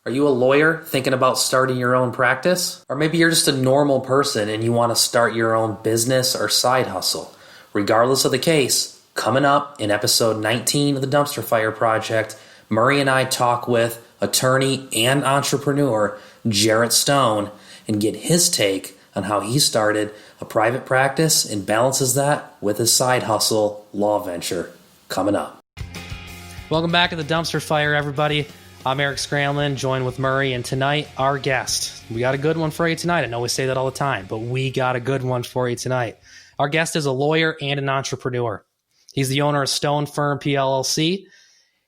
Are you a lawyer thinking about starting your own practice? Or maybe you're just a normal person and you want to start your own business or side hustle. Regardless of the case, coming up in episode 19 of the Dumpster Fire Project, Murray and I talk with attorney and entrepreneur Jarrett Stone and get his take on how he started a private practice and balances that with his side hustle, Law Venture. Coming up. Welcome back to the Dumpster Fire, everybody. I'm Erik Scramlin, joined with Murray, and tonight, our guest. We got a good one for you tonight. I know we say that all the time, but we got a good one for you tonight. Our guest is a lawyer and an entrepreneur. He's the owner of Stone Firm PLLC,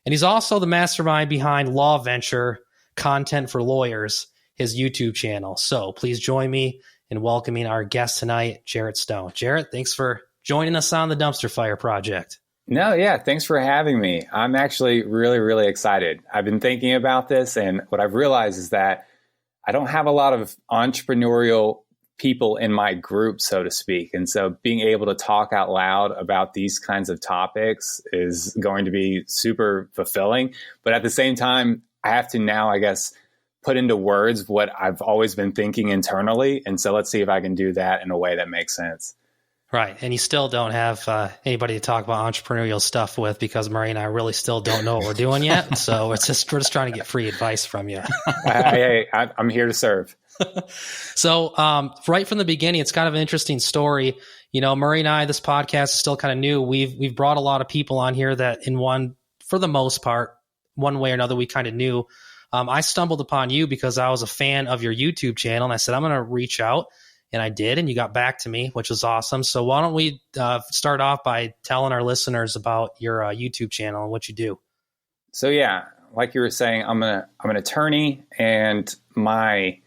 and he's also the mastermind behind Law Venture, Content for Lawyers, his YouTube channel. So please join me in welcoming our guest tonight, Jarrett Stone. Jarrett, thanks for joining us on the Dumpster Fire Project. No, yeah, thanks for having me. I'm actually really, really excited. I've been thinking about this, and what I've realized is that I don't have a lot of entrepreneurial people in my group, so to speak. And so being able to talk out loud about these kinds of topics is going to be super fulfilling. But at the same time, I have to now, I guess, put into words what I've always been thinking internally. And so let's see if I can do that in a way that makes sense. Right. And you still don't have anybody to talk about entrepreneurial stuff with because Murray and I really still don't know what we're doing yet. So we're just trying to get free advice from you. Hey, I'm here to serve. So right from the beginning, it's kind of an interesting story. You know, Murray and I, this podcast is still kind of new. We've brought a lot of people on here that for the most part, one way or another, we kind of knew. I stumbled upon you because I was a fan of your YouTube channel, and I said, I'm going to reach out. And I did, and you got back to me, which was awesome. So why don't we start off by telling our listeners about your YouTube channel and what you do? So yeah, like you were saying, I'm an attorney, and my,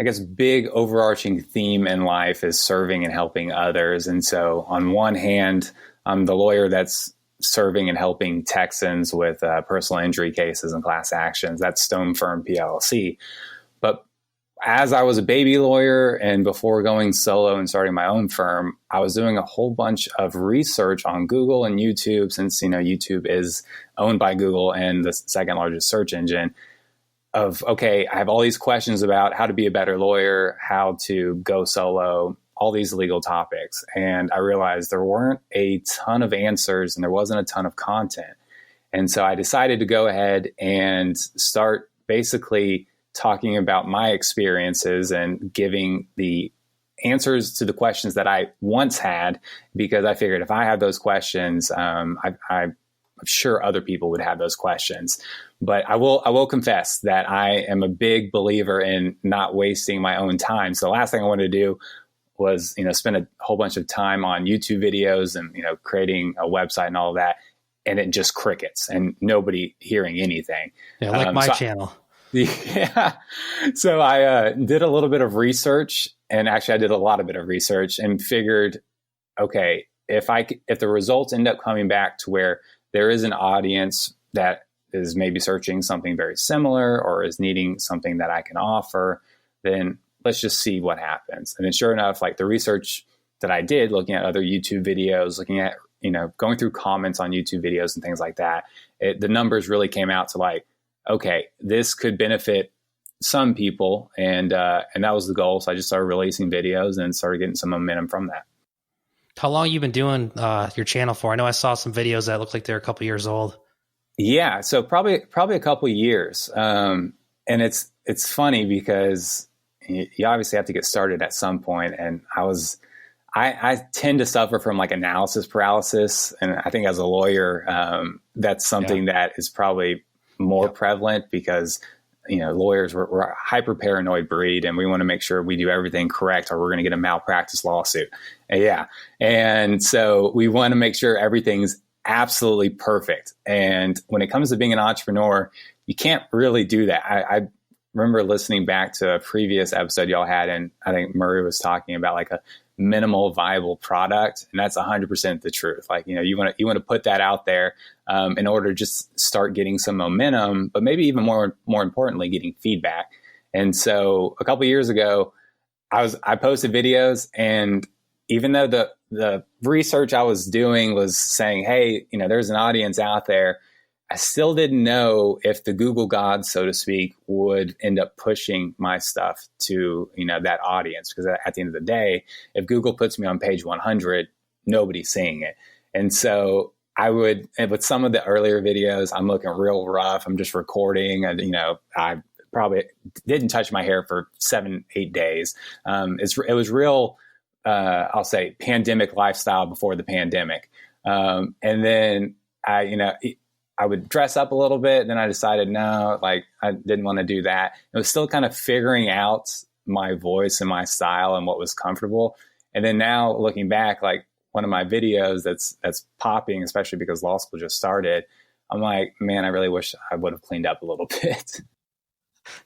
I guess, big overarching theme in life is serving and helping others. And so on one hand, I'm the lawyer that's serving and helping Texans with personal injury cases and class actions. That's Stone Firm PLLC. But as I was a baby lawyer and before going solo and starting my own firm, I was doing a whole bunch of research on Google and YouTube, since, you know, YouTube is owned by Google and the second largest search engine, of, okay, I have all these questions about how to be a better lawyer, how to go solo, all these legal topics. And I realized there weren't a ton of answers and there wasn't a ton of content. And so I decided to go ahead and start basically talking about my experiences and giving the answers to the questions that I once had, because I figured if I had those questions, I'm sure other people would have those questions. But I will confess that I am a big believer in not wasting my own time. So the last thing I wanted to do was, you know, spend a whole bunch of time on YouTube videos and, you know, creating a website and all of that, and it just crickets and nobody hearing anything. Yeah, like my channel. Yeah. So I did a little bit of research, and actually I did a lot of bit of research and figured, okay, if the results end up coming back to where there is an audience that is maybe searching something very similar or is needing something that I can offer, then let's just see what happens. And then sure enough, like the research that I did, looking at other YouTube videos, looking at, you know, going through comments on YouTube videos and things like that, the numbers really came out to like, okay, this could benefit some people. And that was the goal. So I just started releasing videos and started getting some momentum from that. How long have you been doing your channel for? I know I saw some videos that look like they're a couple years old. Yeah. So probably a couple years. And it's funny because you obviously have to get started at some point. And I tend to suffer from like analysis paralysis. And I think as a lawyer, that's something that is probably more prevalent because, you know, lawyers, we're a hyper paranoid breed, and we want to make sure we do everything correct or we're going to get a malpractice lawsuit. And so we want to make sure everything's absolutely perfect. And when it comes to being an entrepreneur, you can't really do that. I remember listening back to a previous episode y'all had, and I think Murray was talking about like a minimal viable product. And that's 100% the truth. Like, you know, you want to put that out there in order to just start getting some momentum, but maybe even more importantly, getting feedback. And so a couple of years ago, I posted videos, and even though the research I was doing was saying, hey, you know, there's an audience out there, I still didn't know if the Google gods, so to speak, would end up pushing my stuff to, that audience. Because at the end of the day, if Google puts me on page 100, nobody's seeing it. And so I would, with some of the earlier videos, I'm looking real rough. I'm just recording. I probably didn't touch my hair for 7-8 days. It was real, I'll say, pandemic lifestyle before the pandemic. And then I would dress up a little bit. Then I decided, no, I didn't want to do that. It was still kind of figuring out my voice and my style and what was comfortable. And then now looking back, one of my videos that's popping, especially because law school just started, I'm like, man, I really wish I would have cleaned up a little bit.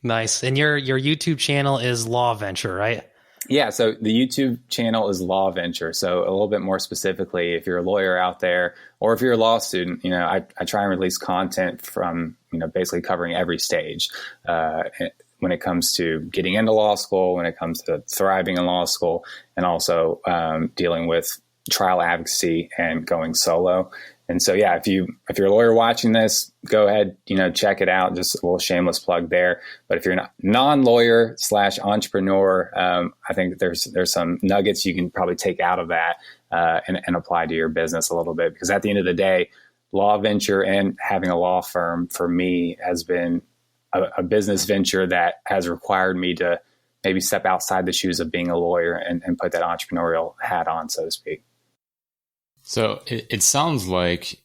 Nice. And your YouTube channel is Law Venture, right? Yeah. So the YouTube channel is Law Venture. So a little bit more specifically, if you're a lawyer out there, or if you're a law student, I try and release content from, basically covering every stage, when it comes to getting into law school, when it comes to thriving in law school, and also dealing with trial advocacy and going solo. And so, yeah, if you're a lawyer watching this, go ahead, check it out. Just a little shameless plug there. But if you're a non-lawyer / entrepreneur, I think there's some nuggets you can probably take out of that and apply to your business a little bit. Because at the end of the day, Law Venture and having a law firm for me has been a business venture that has required me to maybe step outside the shoes of being a lawyer and put that entrepreneurial hat on, so to speak. So it sounds like,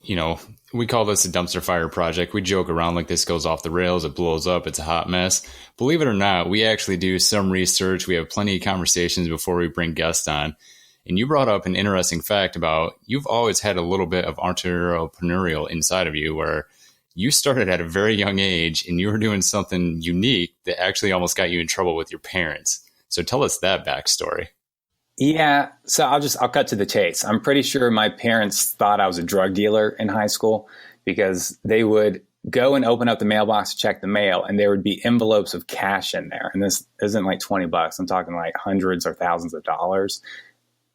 we call this a dumpster fire project. We joke around like this goes off the rails, it blows up, it's a hot mess. Believe it or not, we actually do some research. We have plenty of conversations before we bring guests on. And you brought up an interesting fact about you've always had a little bit of entrepreneurial inside of you, where you started at a very young age and you were doing something unique that actually almost got you in trouble with your parents. So tell us that backstory. Yeah. So I'll cut to the chase. I'm pretty sure my parents thought I was a drug dealer in high school, because they would go and open up the mailbox to check the mail, and there would be envelopes of cash in there. And this isn't like $20. I'm talking like hundreds or thousands of dollars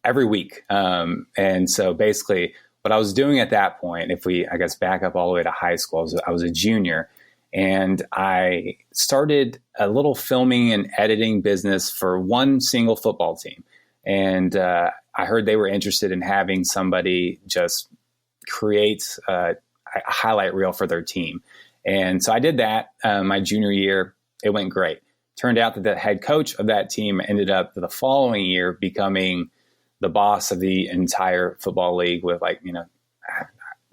every week. And so basically what I was doing at that point, if we, back up all the way to high school, I was a junior, and I started a little filming and editing business for one single football team. And I heard they were interested in having somebody just create a highlight reel for their team. And so I did that my junior year. It went great. Turned out that the head coach of that team ended up the following year becoming the boss of the entire football league with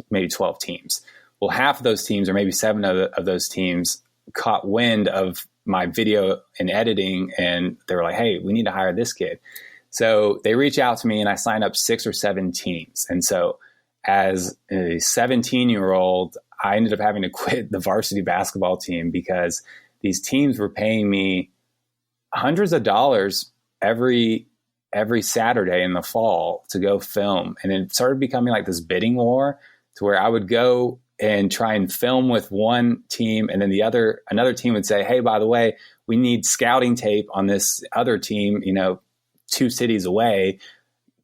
maybe 12 teams. Well, half of those teams, or maybe 7 of those teams, caught wind of my video and editing, and they were like, hey, we need to hire this kid. So they reach out to me, and I sign up 6 or 7 teams. And so as a 17-year-old, I ended up having to quit the varsity basketball team because these teams were paying me hundreds of dollars every Saturday in the fall to go film. And it started becoming like this bidding war, to where I would go and try and film with one team, and then another team would say, hey, by the way, we need scouting tape on this other team, 2 cities away.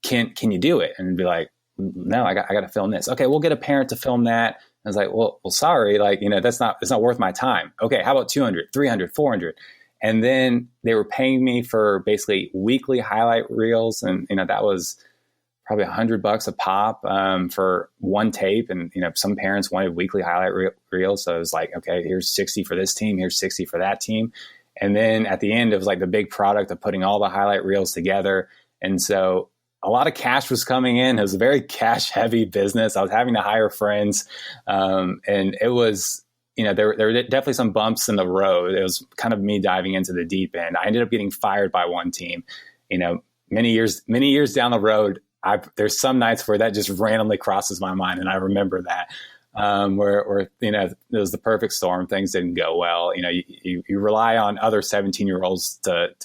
Can you do it? And be like, no, I got to film this. Okay, we'll get a parent to film that. I was like, well, sorry, it's not worth my time. Okay, how about 200, 300, 400? And then they were paying me for basically weekly highlight reels, and that was probably $100 a pop for one tape. And some parents wanted weekly highlight reels, so it was like, okay, here's 60 for this team, here's 60 for that team. And then at the end, it was like the big product of putting all the highlight reels together. And so a lot of cash was coming in. It was a very cash heavy business. I was having to hire friends. And it was, there were definitely some bumps in the road. It was kind of me diving into the deep end. I ended up getting fired by one team. Many years down the road, there's some nights where that just randomly crosses my mind. And I remember that. Where it was the perfect storm. Things didn't go well. You rely on other 17-year-olds to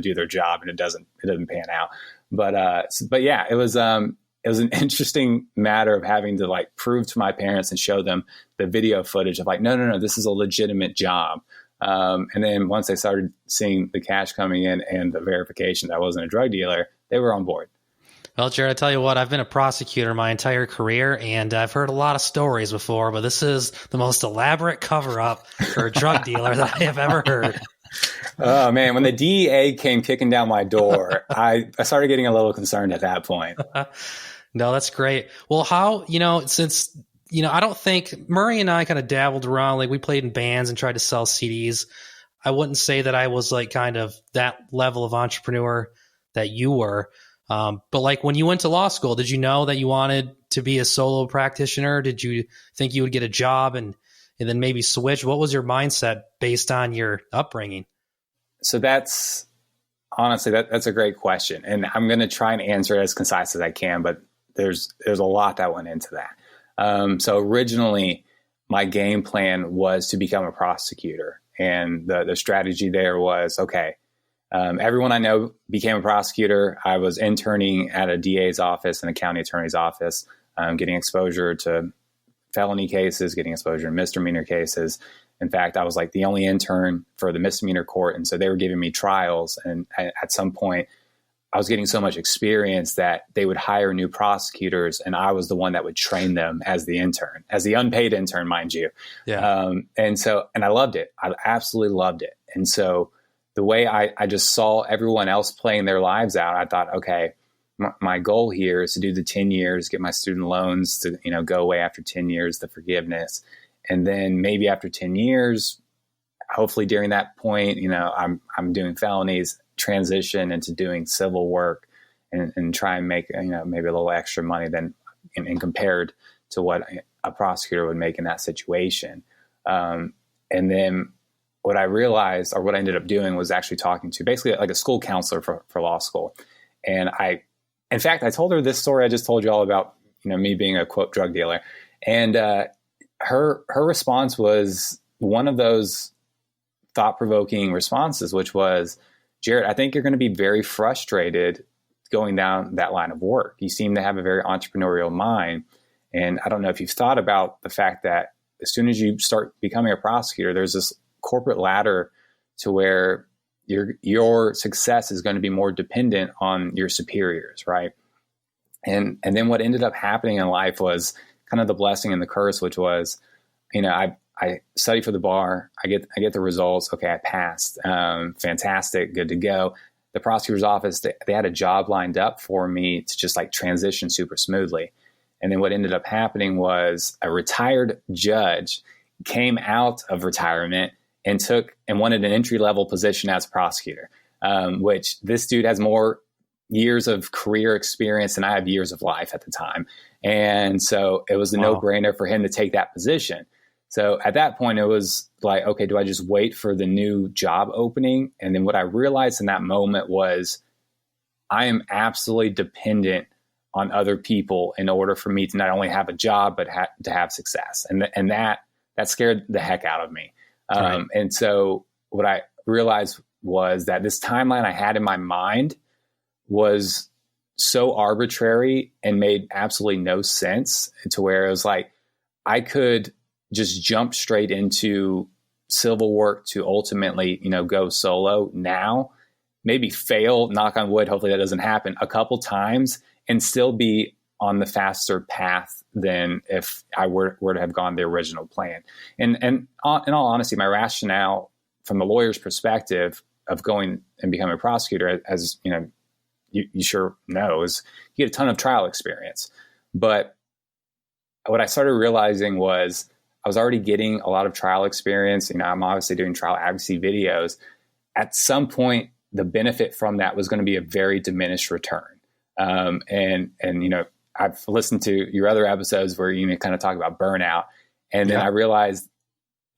do their job, and it doesn't pan out. But yeah, it was an interesting matter of having to prove to my parents and show them the video footage of no, this is a legitimate job. And then once they started seeing the cash coming in and the verification that I wasn't a drug dealer, they were on board. Well, Jarrett, I tell you what, I've been a prosecutor my entire career, and I've heard a lot of stories before, but this is the most elaborate cover-up for a drug dealer that I have ever heard. Oh, man, when the DEA came kicking down my door, I started getting a little concerned at that point. No, that's great. Well, how, since, I don't think Murray and I kind of dabbled around, like we played in bands and tried to sell CDs. I wouldn't say that I was like kind of that level of entrepreneur that you were. But like when you went to law school, did you know that you wanted to be a solo practitioner? Did you think you would get a job and then maybe switch? What was your mindset based on your upbringing? So that's a great question. And I'm going to try and answer it as concise as I can, but there's a lot that went into that. So originally my game plan was to become a prosecutor. And the strategy there was, okay, everyone I know became a prosecutor. I was interning at a DA's office and a county attorney's office, getting exposure to felony cases, getting exposure to misdemeanor cases. In fact, I was like the only intern for the misdemeanor court. And so they were giving me trials. And at some point, I was getting so much experience that they would hire new prosecutors. And I was the one that would train them as the intern, as the unpaid intern, mind you. Yeah. And I loved it. I absolutely loved it. And so the way I just saw everyone else playing their lives out, I thought, okay, my goal here is to do the 10 years, get my student loans to, go away after 10 years, the forgiveness. And then maybe after 10 years, hopefully during that point, I'm doing felonies, transition into doing civil work and try and make, maybe a little extra money than in compared to what a prosecutor would make in that situation. And then what I realized, or what I ended up doing, was actually talking to basically like a school counselor for law school. And in fact, I told her this story I just told you all about, me being a quote drug dealer. And her response was one of those thought-provoking responses, which was, Jarrett, I think you're going to be very frustrated going down that line of work. You seem to have a very entrepreneurial mind. And I don't know if you've thought about the fact that as soon as you start becoming a prosecutor, there's this corporate ladder to where your success is going to be more dependent on your superiors, right? And then what ended up happening in life was kind of the blessing and the curse, which was, I studied for the bar. I get the results. Okay, I passed. Fantastic, good to go. The prosecutor's office, they had a job lined up for me to just like transition super smoothly. And then what ended up happening was a retired judge came out of retirement and wanted an entry-level position as a prosecutor, which this dude has more years of career experience than I have years of life at the time. And so it was a no-brainer for him to take that position. So at that point, it was like, okay, do I just wait for the new job opening? And then what I realized in that moment was I am absolutely dependent on other people in order for me to not only have a job, but to have success. And that scared the heck out of me. Right. And so what I realized was that this timeline I had in my mind was so arbitrary and made absolutely no sense, to where it was like, I could just jump straight into civil work to ultimately, go solo now, maybe fail, knock on wood, hopefully that doesn't happen, a couple times, and still be on the faster path than if I were to have gone the original plan. And in all honesty, my rationale from the lawyer's perspective of going and becoming a prosecutor, as you sure know, is you get a ton of trial experience. But what I started realizing was I was already getting a lot of trial experience. I'm obviously doing trial advocacy videos. At some point, the benefit from that was going to be a very diminished return. And I've listened to your other episodes where you kind of talk about burnout. And then I realized,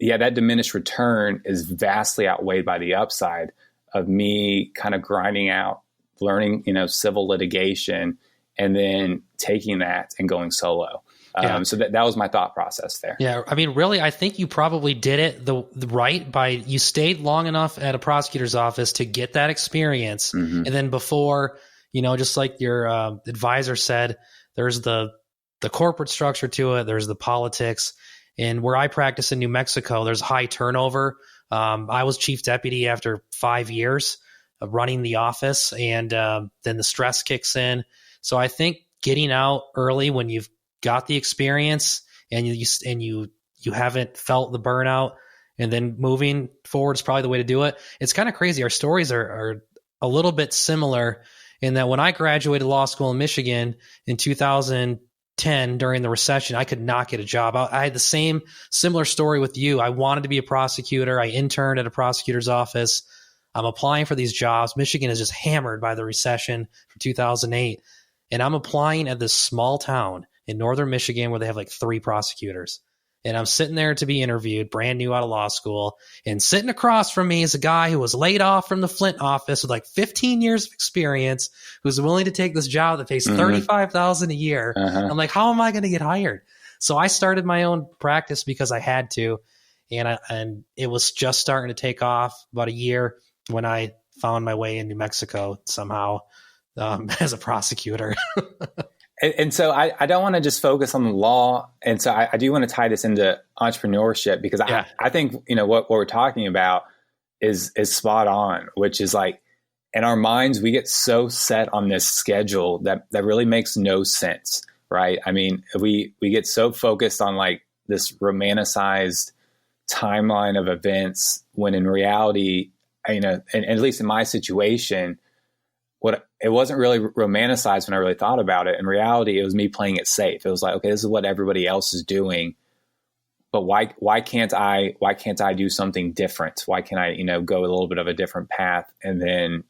that diminished return is vastly outweighed by the upside of me kind of grinding out, learning, civil litigation, and then taking that and going solo. So that was my thought process there. Yeah. I mean, really, I think you probably did it the right by you stayed long enough at a prosecutor's office to get that experience. Mm-hmm. And then before, just like your advisor said, there's the corporate structure to it. There's the politics. And where I practice in New Mexico, there's high turnover. I was chief deputy after 5 years of running the office, and then the stress kicks in. So I think getting out early when you've got the experience and you haven't felt the burnout, and then moving forward is probably the way to do it. It's kind of crazy. Our stories are a little bit similar in that when I graduated law school in Michigan in 2010 during the recession, I could not get a job. I had the similar story with you. I wanted to be a prosecutor. I interned at a prosecutor's office. I'm applying for these jobs. Michigan is just hammered by the recession from 2008. And I'm applying at this small town in northern Michigan where they have like 3 prosecutors. And I'm sitting there to be interviewed, brand new out of law school. And sitting across from me is a guy who was laid off from the Flint office with like 15 years of experience, who's willing to take this job that pays $35,000 a year. I'm like, how am I going to get hired? So I started my own practice because I had to. And it was just starting to take off about a year when I found my way in New Mexico somehow as a prosecutor. And so I don't want to just focus on the law. And so I do want to tie this into entrepreneurship, because I think, what we're talking about is spot on, which is like, in our minds, we get so set on this schedule that really makes no sense, right? I mean, we get so focused on like this romanticized timeline of events, when in reality, and at least in my situation, it wasn't really romanticized when I really thought about it. In reality, it was me playing it safe. It was like, okay, this is what everybody else is doing, but why can't I do something different? Why can't I, go a little bit of a different path, and then,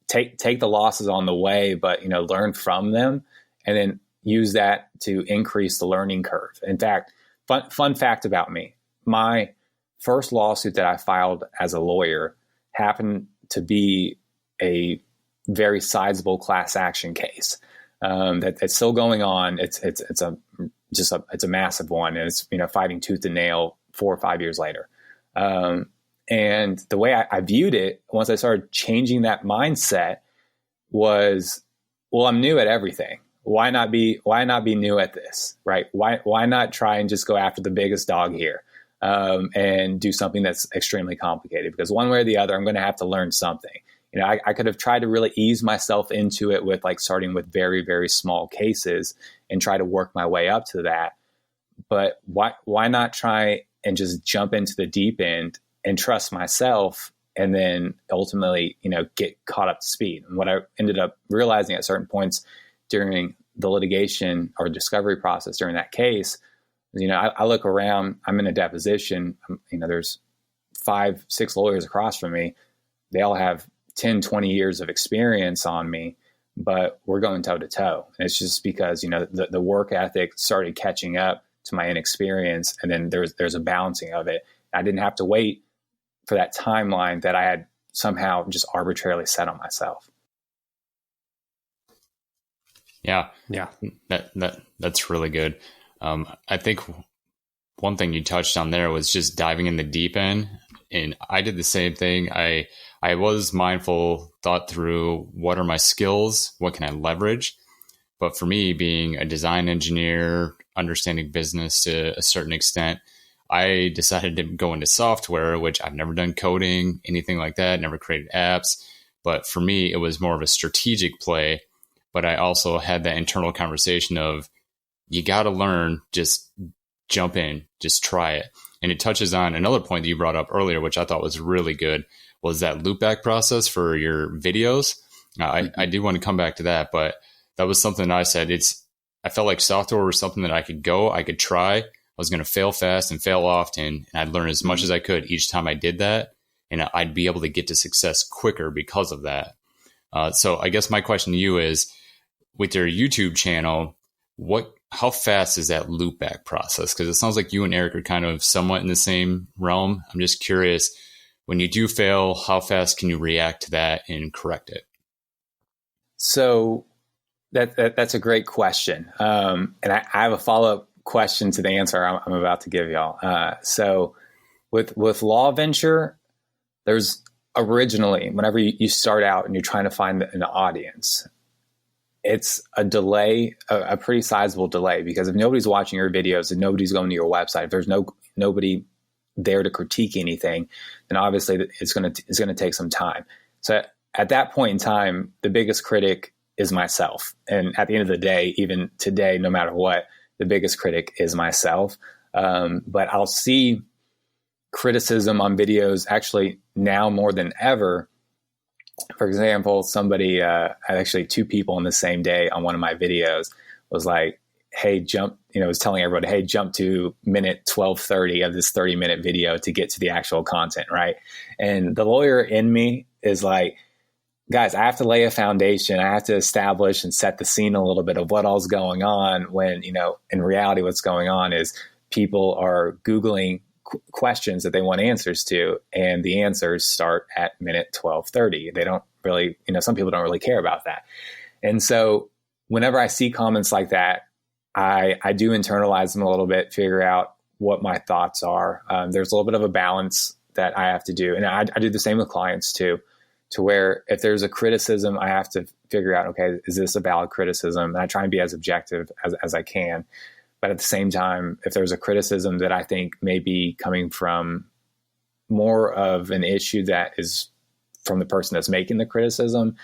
take the losses on the way, but, learn from them, and then use that to increase the learning curve. In fact, fun fact about me, my first lawsuit that I filed as a lawyer happened to be a very sizable class action case that's still going on. It's a massive one, and it's fighting tooth and nail 4 or 5 years later. And the way I viewed it once I started changing that mindset was, well, I'm new at everything. Why not be new at this, right? Why not try and just go after the biggest dog here and do something that's extremely complicated? Because one way or the other, I'm going to have to learn something. I could have tried to really ease myself into it with like starting with very, very small cases and try to work my way up to that. But why not try and just jump into the deep end and trust myself, and then ultimately, get caught up to speed? And what I ended up realizing at certain points during the litigation or discovery process during that case, I look around, I'm in a deposition, there's 5-6 lawyers across from me. They all have 10, 20 years of experience on me, but we're going toe to toe. And it's just because, the work ethic started catching up to my inexperience. And then there's a balancing of it. I didn't have to wait for that timeline that I had somehow just arbitrarily set on myself. Yeah. That's really good. I think one thing you touched on there was just diving in the deep end. And I did the same thing. I was mindful, thought through what are my skills, what can I leverage. But for me, being a design engineer, understanding business to a certain extent, I decided to go into software, which I've never done coding, anything like that, never created apps. But for me, it was more of a strategic play. But I also had that internal conversation of, you got to learn, just jump in, just try it. And it touches on another point that you brought up earlier, which I thought was really good, was that loopback process for your videos. I do want to come back to that, but that was something I said. I felt like software was something that I could try. I was going to fail fast and fail often, and I'd learn as much as I could each time I did that, and I'd be able to get to success quicker because of that. So I guess my question to you is, with your YouTube channel, how fast is that loopback process? Because it sounds like you and Erik are kind of somewhat in the same realm. I'm just curious, when you do fail, how fast can you react to that and correct it? So that's a great question. And I have a follow-up question to the answer I'm about to give y'all. So with Law Venture, there's originally, whenever you start out and you're trying to find an audience, it's a delay, a pretty sizable delay, because if nobody's watching your videos and nobody's going to your website, if there's nobody there to critique anything, then obviously it's going to take some time. So at that point in time, the biggest critic is myself. And at the end of the day, even today, no matter what, the biggest critic is myself. But I'll see criticism on videos actually now more than ever. For example, somebody, actually 2 people on the same day on one of my videos was like, hey, jump, was telling everybody, hey, jump to minute 12:30 of this 30-minute video to get to the actual content, right? And the lawyer in me is like, guys, I have to lay a foundation. I have to establish and set the scene a little bit of what all's going on when, in reality, what's going on is people are Googling questions that they want answers to, and the answers start at minute 12:30. They don't really, some people don't really care about that. And so whenever I see comments like that, I do internalize them a little bit, figure out what my thoughts are. There's a little bit of a balance that I have to do. And I do the same with clients too, to where if there's a criticism, I have to figure out, okay, is this a valid criticism? And I try and be as objective as I can. But at the same time, if there's a criticism that I think may be coming from more of an issue that is from the person that's making the criticism,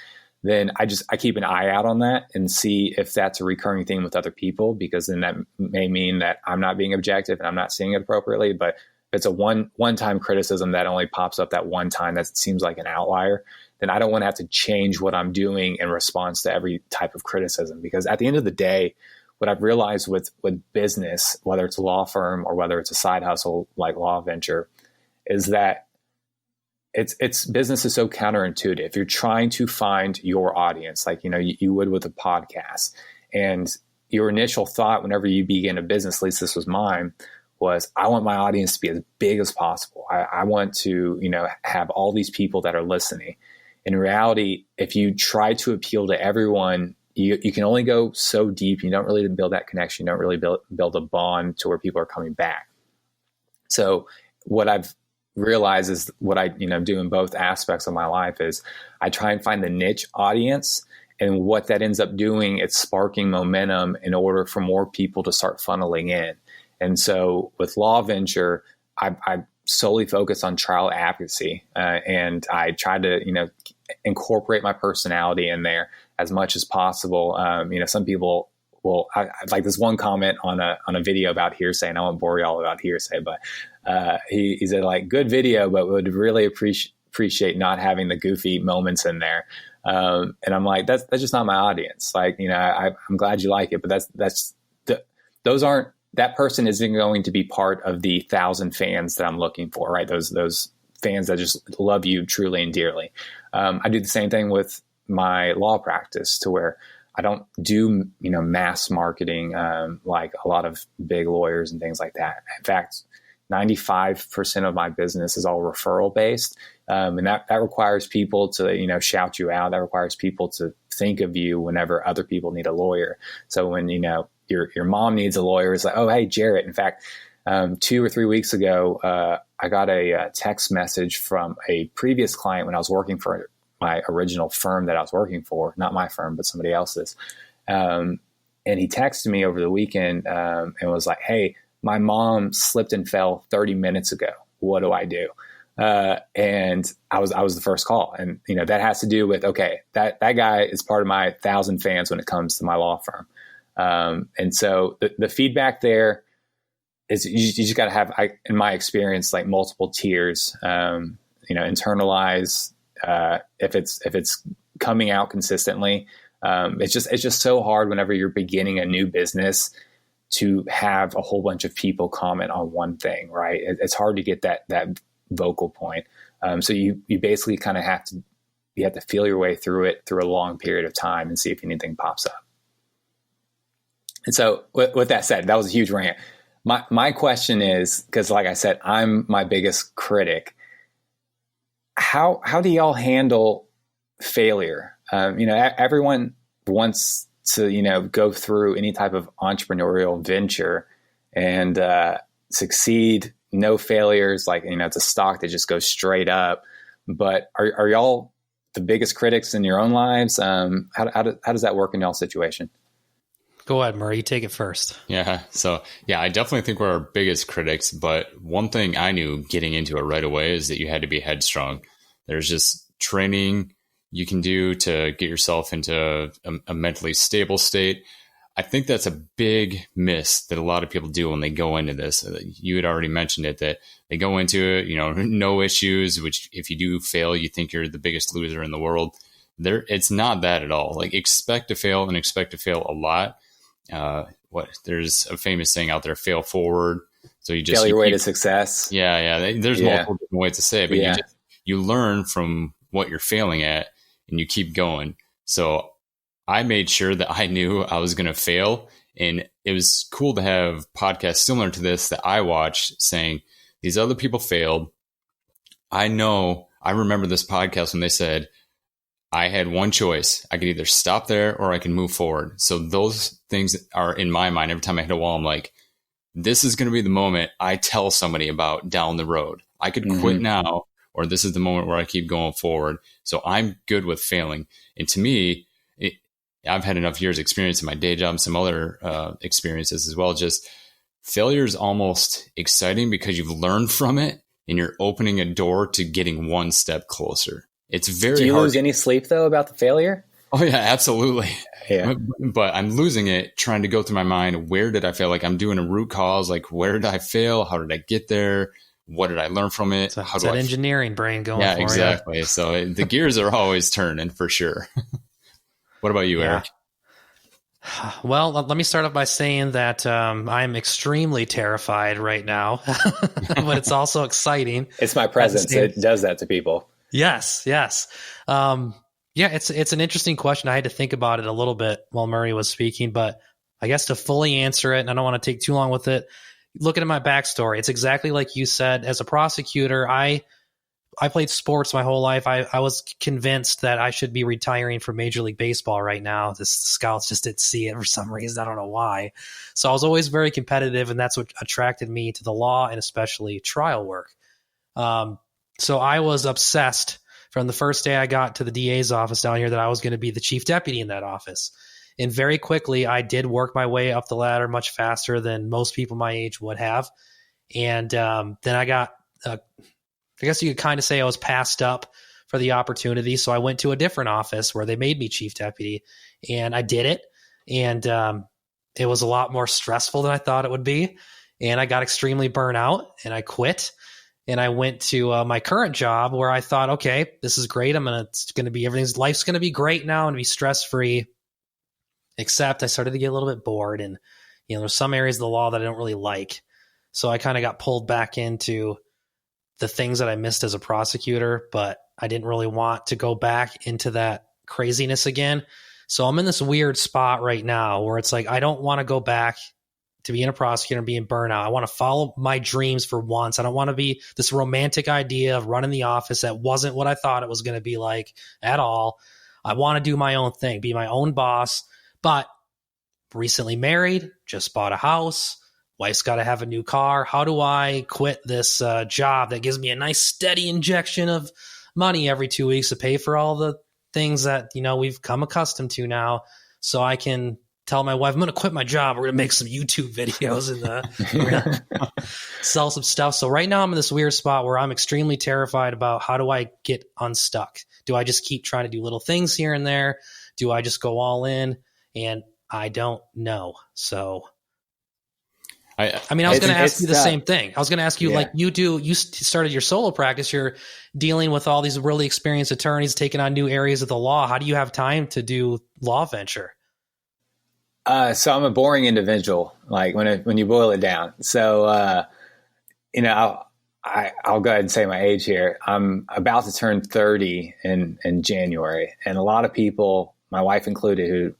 then I keep an eye out on that and see if that's a recurring theme with other people, because then that may mean that I'm not being objective and I'm not seeing it appropriately. But if it's a one-time criticism that only pops up that one time, that seems like an outlier, then I don't want to have to change what I'm doing in response to every type of criticism. Because at the end of the day, what I've realized with business, whether it's a law firm or whether it's a side hustle like Law Venture, is that it's business is so counterintuitive. You're trying to find your audience, like, you would with a podcast. And your initial thought whenever you begin a business, at least this was mine, was I want my audience to be as big as possible. I want to, have all these people that are listening. In reality, if you try to appeal to everyone, you can only go so deep. You don't really build that connection. You don't really build a bond to where people are coming back. So what I've realized is what I do in both aspects of my life is I try and find the niche audience, and what that ends up doing, it's sparking momentum in order for more people to start funneling in. And so with Law Venture, I solely focus on trial advocacy, and I try to incorporate my personality in there as much as possible. Some people will, I like this one comment on a video about hearsay, and I won't bore you all about hearsay, but he said, like, good video, but would really appreciate not having the goofy moments in there. And I'm like, that's just not my audience. Like, I'm glad you like it, but that person isn't going to be part of the 1,000 fans that I'm looking for, right? Those fans that just love you truly and dearly. I do the same thing with my law practice, to where I don't do, mass marketing like a lot of big lawyers and things like that. In fact, 95% of my business is all referral based. And that requires people to, shout you out. That requires people to think of you whenever other people need a lawyer. So when, your mom needs a lawyer, it's like, oh, hey, Jarrett. In fact, 2 or 3 weeks ago, I got a text message from a previous client when I was working for my original firm that I was working for, not my firm, but somebody else's. And he texted me over the weekend and was like, hey, my mom slipped and fell 30 minutes ago. What do I do? And I was the first call. And, that has to do with, okay, that guy is part of my 1,000 fans when it comes to my law firm. And so the feedback there is you just got to have, in my experience, like multiple tiers, internalize, if it's coming out consistently. It's just so hard whenever you're beginning a new business to have a whole bunch of people comment on one thing, right? It's hard to get that vocal point. So you basically kind of have to feel your way through it through a long period of time and see if anything pops up. And so with that said, that was a huge rant. My question is, because like I said, I'm my biggest critic. How do y'all handle failure? Everyone wants to, go through any type of entrepreneurial venture and succeed, no failures, like, it's a stock that just goes straight up. But are y'all the biggest critics in your own lives? How does that work in y'all's situation? Go ahead, Murray. You take it first. Yeah. So, I definitely think we're our biggest critics. But one thing I knew getting into it right away is that you had to be headstrong. There's just training you can do to get yourself into a mentally stable state. I think that's a big miss that a lot of people do when they go into this. You had already mentioned it, that they go into it, no issues, which if you do fail, you think you're the biggest loser in the world. It's not that at all. Like, expect to fail and expect to fail a lot. There's a famous saying out there, fail forward. So you just fail your way to success. Yeah. There's multiple different ways to say it, but you learn from what you're failing at and you keep going. So I made sure that I knew I was going to fail. And it was cool to have podcasts similar to this that I watched saying, these other people failed. I remember this podcast when they said, I had one choice. I could either stop there or I can move forward. So those things are in my mind. Every time I hit a wall, I'm like, this is going to be the moment I tell somebody about down the road. I could quit now, or this is the moment where I keep going forward. So I'm good with failing. And to me, I've had enough years experience in my day job, some other experiences as well. Just failure is almost exciting because you've learned from it and you're opening a door to getting one step closer. It's very hard. Do you lose any sleep though about the failure? Oh yeah, absolutely. Yeah. But I'm losing it trying to go through my mind. Where did I fail? Like, I'm doing a root cause. Like, where did I fail? How did I get there? What did I learn from it? It's that engineering brain going. Yeah, for exactly. You. So the gears are always turning for sure. What about you, Erik? Well, let me start off by saying that I'm extremely terrified right now, but it's also exciting. It's my presence. It does that to people. Yes. It's an interesting question. I had to think about it a little bit while Murray was speaking, but I guess to fully answer it, and I don't want to take too long with it, looking at my backstory, it's exactly like you said. As a prosecutor, I played sports my whole life. I was convinced that I should be retiring from Major League Baseball right now. The scouts just didn't see it for some reason. I don't know why. So I was always very competitive, and that's what attracted me to the law and especially trial work. So I was obsessed from the first day I got to the DA's office down here that I was going to be the chief deputy in that office. And very quickly, I did work my way up the ladder much faster than most people my age would have. And then I got, I guess you could kind of say I was passed up for the opportunity. So I went to a different office where they made me chief deputy, and I did it. And it was a lot more stressful than I thought it would be. And I got extremely burnt out, and I quit. And I went to my current job where I thought, okay, this is great. Life's going to be great now and be stress-free. Except I started to get a little bit bored, and there's some areas of the law that I don't really like. So I kind of got pulled back into the things that I missed as a prosecutor, but I didn't really want to go back into that craziness again. So I'm in this weird spot right now where it's like, I don't want to go back to being a prosecutor and being burnout. I want to follow my dreams for once. I don't want to be this romantic idea of running the office that wasn't what I thought it was going to be like at all. I want to do my own thing, be my own boss, but recently married, just bought a house. Wife's got to have a new car. How do I quit this job that gives me a nice steady injection of money every 2 weeks to pay for all the things that, we've come accustomed to now, so I can tell my wife, I'm going to quit my job. We're going to make some YouTube videos and we're going to sell some stuff. So right now I'm in this weird spot where I'm extremely terrified about how do I get unstuck? Do I just keep trying to do little things here and there? Do I just go all in? And I don't know. So I was going to ask you the same thing. I was going to ask you, like you started your solo practice. You're dealing with all these really experienced attorneys, taking on new areas of the law. How do you have time to do Law Venture? So I'm a boring individual, like when you boil it down. So, I'll go ahead and say my age here. I'm about to turn 30 in January. And a lot of people, my wife included, who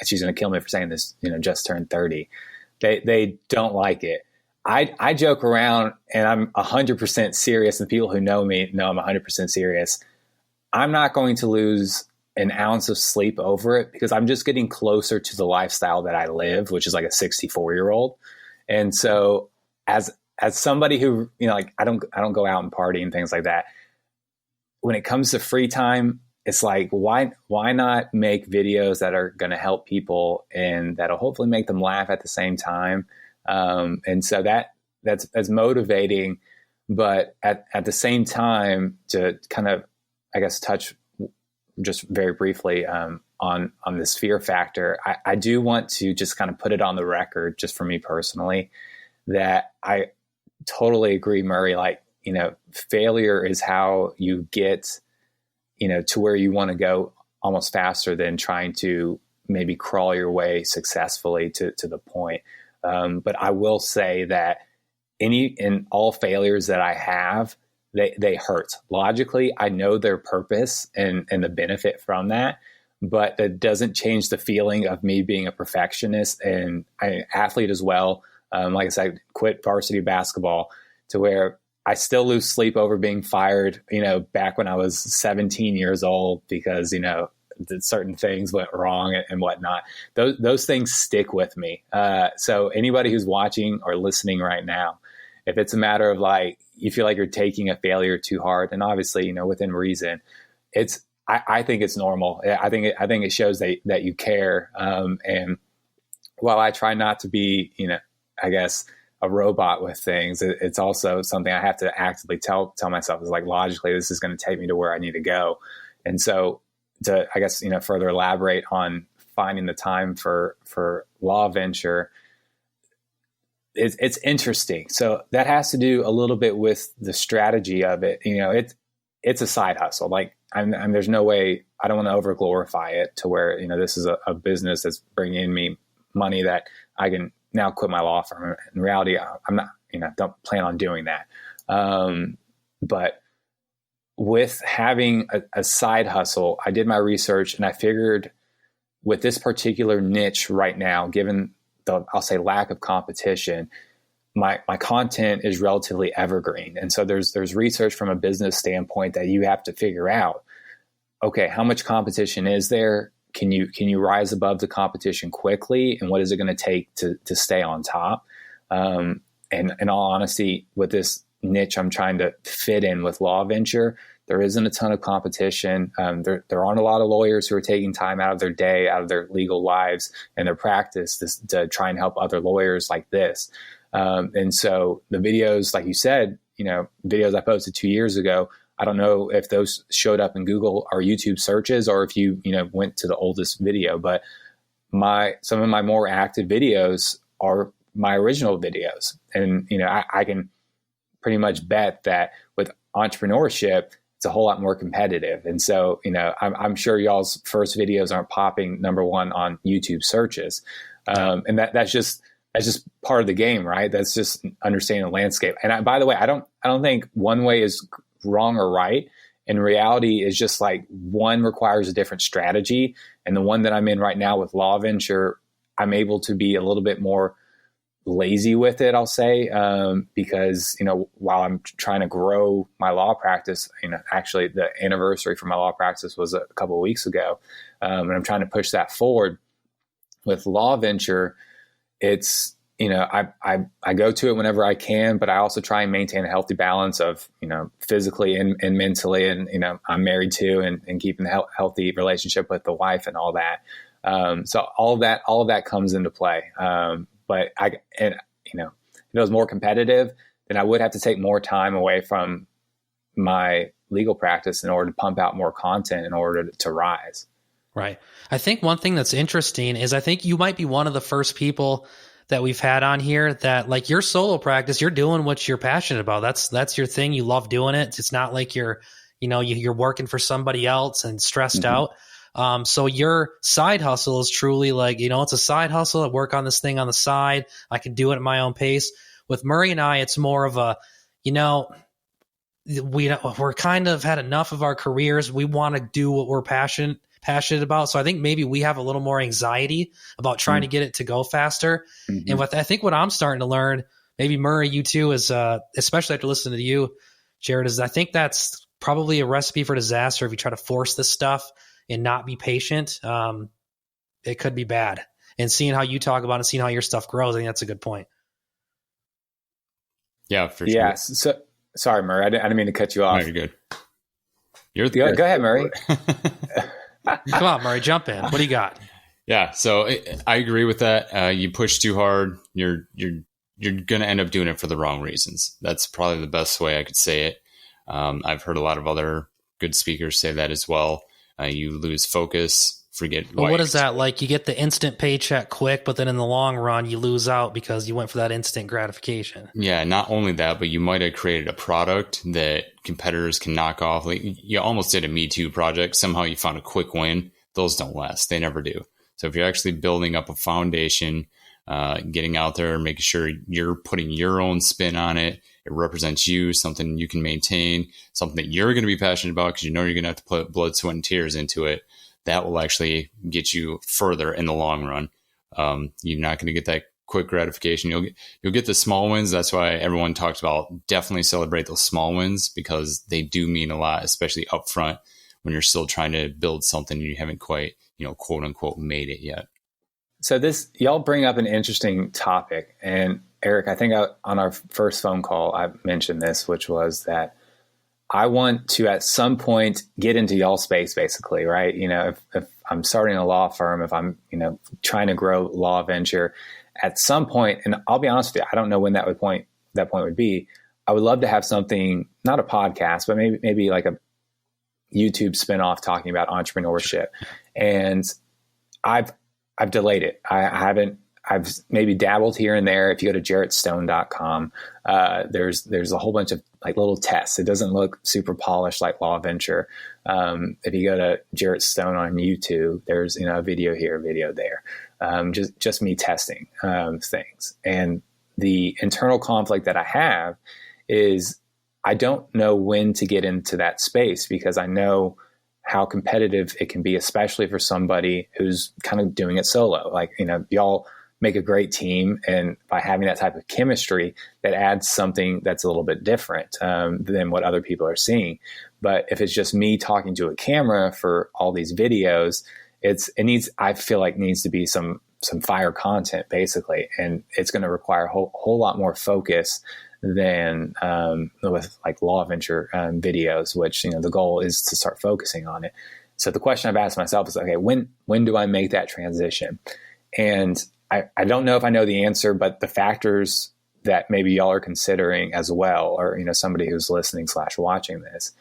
she's going to kill me for saying this, just turned 30. They don't like it. I joke around and I'm 100% serious. And people who know me know I'm 100% serious. I'm not going to lose an ounce of sleep over it because I'm just getting closer to the lifestyle that I live, which is like a 64-year-old. And so as somebody who, I don't go out and party and things like that. When it comes to free time, it's like, why not make videos that are going to help people and that'll hopefully make them laugh at the same time. And so that's motivating, but at the same time to kind of, I guess, touch just very briefly on this fear factor, I do want to just kind of put it on the record, just for me personally, that I totally agree, Murray. Like, failure is how you get, to where you want to go almost faster than trying to maybe crawl your way successfully to the point. But I will say that in all failures that I have, they hurt. Logically, I know their purpose and the benefit from that, but that doesn't change the feeling of me being a perfectionist and an athlete as well. Like I said, quit varsity basketball to where I still lose sleep over being fired, back when I was 17 years old because, certain things went wrong and whatnot. Those things stick with me. So anybody who's watching or listening right now, if it's a matter of like, you feel like you're taking a failure too hard, and obviously, within reason, I think it's normal. I think it shows that you care. And while I try not to be, I guess, a robot with things, it's also something I have to actively tell myself is like, logically, this is going to take me to where I need to go. And so to, I guess, further elaborate on finding the time for Law Venture, it's interesting. So that has to do a little bit with the strategy of it. It's a side hustle. Like, there's no way, I don't want to over glorify it to where, this is a business that's bringing me money that I can now quit my law firm. In reality, I'm not, don't plan on doing that. But with having a side hustle, I did my research and I figured with this particular niche right now, given the, I'll say, lack of competition, my content is relatively evergreen. And so there's research from a business standpoint that you have to figure out, okay, how much competition is there? Can you rise above the competition quickly? And what is it going to take to stay on top? And in all honesty, with this niche I'm trying to fit in with Law Venture, there isn't a ton of competition. There aren't a lot of lawyers who are taking time out of their day, out of their legal lives and their practice to try and help other lawyers like this. And so the videos, like you said, videos I posted 2 years ago, I don't know if those showed up in Google or YouTube searches or if you went to the oldest video, but some of my more active videos are my original videos. And, I can pretty much bet that with entrepreneurship, it's a whole lot more competitive. And so, I'm sure y'all's first videos aren't popping number one on YouTube searches. And that's just part of the game, right? That's just understanding the landscape. And by the way, I don't think one way is wrong or right. In reality, is just like one requires a different strategy. And the one that I'm in right now with Law Venture, I'm able to be a little bit more lazy with it, I'll say, because, while I'm trying to grow my law practice, actually the anniversary for my law practice was a couple of weeks ago. And I'm trying to push that forward with Law Venture. It's, I go to it whenever I can, but I also try and maintain a healthy balance of, physically and mentally. And, I'm married too, and keeping a healthy relationship with the wife and all that. So all of that comes into play. But if it was more competitive, then I would have to take more time away from my legal practice in order to pump out more content in order to rise. Right. I think one thing that's interesting is I think you might be one of the first people that we've had on here that, like, your solo practice, you're doing what you're passionate about. That's your thing. You love doing it. It's not like you're working for somebody else and stressed out. So your side hustle is truly like, it's a side hustle. I work on this thing on the side. I can do it at my own pace. With Murray and I, it's more of a, we're kind of had enough of our careers. We want to do what we're passionate about. So I think maybe we have a little more anxiety about trying to get it to go faster. And I think what I'm starting to learn, maybe Murray, you too, is especially after listening to you, Jarrett, is I think that's probably a recipe for disaster. If you try to force this stuff and not be patient, it could be bad. And seeing how you talk about it, seeing how your stuff grows, I think that's a good point. Yeah, for sure. Yeah. So, sorry, Murray. I didn't mean to cut you off. No, you're good. Go ahead, Murray. Come on, Murray, jump in. What do you got? Yeah, so I agree with that. You push too hard, you're going to end up doing it for the wrong reasons. That's probably the best way I could say it. I've heard a lot of other good speakers say that as well. You lose focus, forget. Well, what is that like? You get the instant paycheck quick, but then in the long run, you lose out because you went for that instant gratification. Yeah, not only that, but you might have created a product that competitors can knock off. Like you almost did a Me Too project. Somehow you found a quick win. Those don't last. They never do. So if you're actually building up a foundation, getting out there, making sure you're putting your own spin on it, it represents you, something you can maintain, something that you're going to be passionate about because you know you're going to have to put blood, sweat, and tears into it. That will actually get you further in the long run. You're not going to get that quick gratification. You'll get the small wins. That's why everyone talks about definitely celebrate those small wins because they do mean a lot, especially upfront when you're still trying to build something and you haven't quite, quote unquote, made it yet. So y'all bring up an interesting topic. And Erik, I think on our first phone call, I mentioned this, which was that I want to at some point get into y'all space, basically, right? If I'm starting a law firm, if I'm, trying to grow Law Venture at some point, and I'll be honest with you, I don't know when that point would be. I would love to have something, not a podcast, but maybe like a YouTube spinoff talking about entrepreneurship. And I've delayed it. I've maybe dabbled here and there. If you go to jarrettstone.com, there's a whole bunch of like little tests. It doesn't look super polished like Law Venture. If you go to Jarrett Stone on YouTube, there's, a video here, a video there. Just me testing, things. And the internal conflict that I have is I don't know when to get into that space because I know how competitive it can be, especially for somebody who's kind of doing it solo. Like, y'all make a great team. And by having that type of chemistry, that adds something that's a little bit different than what other people are seeing. But if it's just me talking to a camera for all these videos, I feel like needs to be some fire content basically. And it's going to require a whole lot more focus than with like Law Venture videos, which, the goal is to start focusing on it. So the question I've asked myself is, okay, when do I make that transition? And I don't know if I know the answer, but the factors that maybe y'all are considering as well, or, somebody who's listening / watching this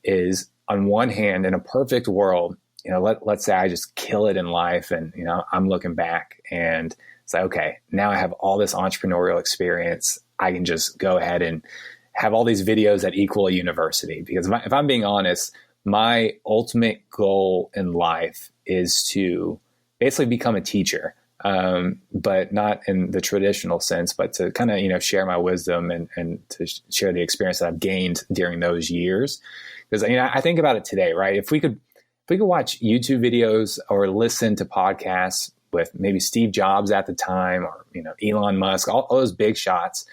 is on one hand, in a perfect world, let's say I just kill it in life and, I'm looking back and it's like, okay, now I have all this entrepreneurial experience. I can just go ahead and have all these videos that equal a university. Because if I'm being honest, my ultimate goal in life is to basically become a teacher, but not in the traditional sense, but to kind of, share my wisdom and to share the experience that I've gained during those years. Because, I think about it today, right? If we could watch YouTube videos or listen to podcasts with maybe Steve Jobs at the time or, Elon Musk, all those big shots,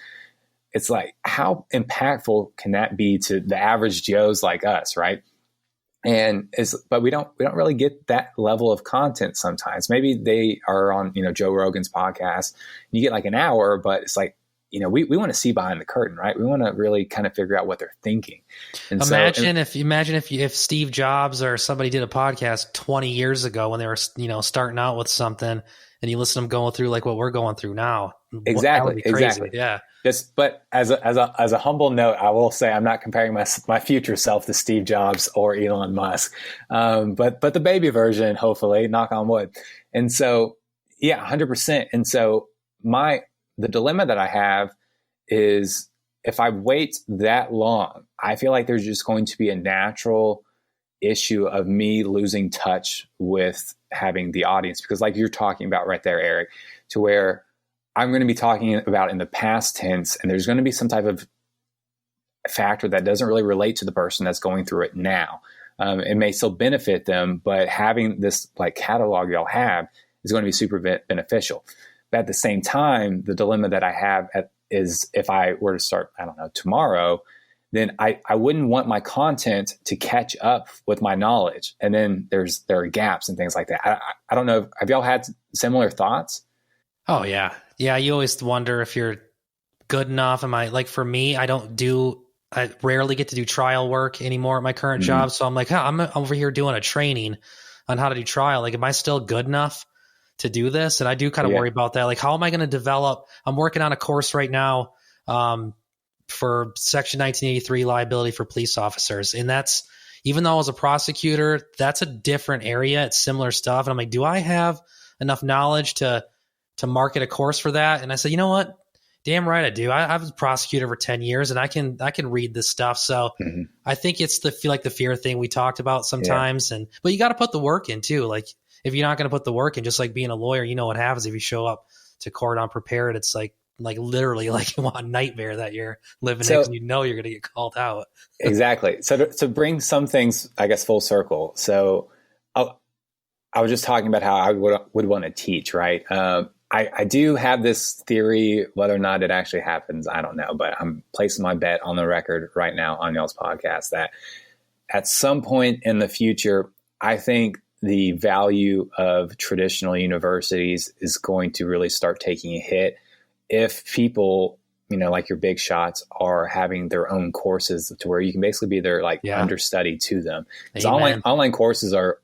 it's like, how impactful can that be to the average Joes like us, right? But we don't really get that level of content sometimes. Maybe they are on, Joe Rogan's podcast. You get like an hour, but it's like, we want to see behind the curtain, right? We want to really kind of figure out what they're thinking. And imagine if Steve Jobs or somebody did a podcast 20 years ago when they were, starting out with something, and you listen to them going through like what we're going through now. Exactly. Yeah. But as a humble note, I will say I'm not comparing my future self to Steve Jobs or Elon Musk, but the baby version, hopefully, knock on wood. And so, yeah, 100%. And so the dilemma that I have is if I wait that long, I feel like there's just going to be a natural issue of me losing touch with having the audience, because like you're talking about right there, Erik, to where I'm going to be talking about in the past tense, and there's going to be some type of factor that doesn't really relate to the person that's going through it now. It may still benefit them, but having this like catalog y'all have is going to be super beneficial. But at the same time, the dilemma that I have is if I were to start, I don't know, tomorrow, then I wouldn't want my content to catch up with my knowledge. And then there are gaps and things like that. I don't know. Have y'all had similar thoughts? Oh, yeah. Yeah, you always wonder if you're good enough. For me, I rarely get to do trial work anymore at my current job. So I'm like, I'm over here doing a training on how to do trial. Like, am I still good enough to do this? And I do kind of worry about that. Like, how am I going to develop? I'm working on a course right now for Section 1983 liability for police officers. And that's, even though I was a prosecutor, that's a different area. It's similar stuff. And I'm like, do I have enough knowledge to market a course for that? And I said, you know what? Damn right I do. I was a prosecutor for 10 years and I can read this stuff. So I think it's the fear thing we talked about sometimes. But you got to put the work in too. Like if you're not going to put the work in, just like being a lawyer, you know what happens if you show up to court unprepared. It's like literally like you want a nightmare that you're living in, because you know you're going to get called out. Exactly. So to bring some things, I guess, full circle. So I was just talking about how I would want to teach, right? I do have this theory, whether or not it actually happens, I don't know, but I'm placing my bet on the record right now on y'all's podcast that at some point in the future, I think the value of traditional universities is going to really start taking a hit if people, like your big shots, are having their own courses to where you can basically be their understudy to them. Because online courses are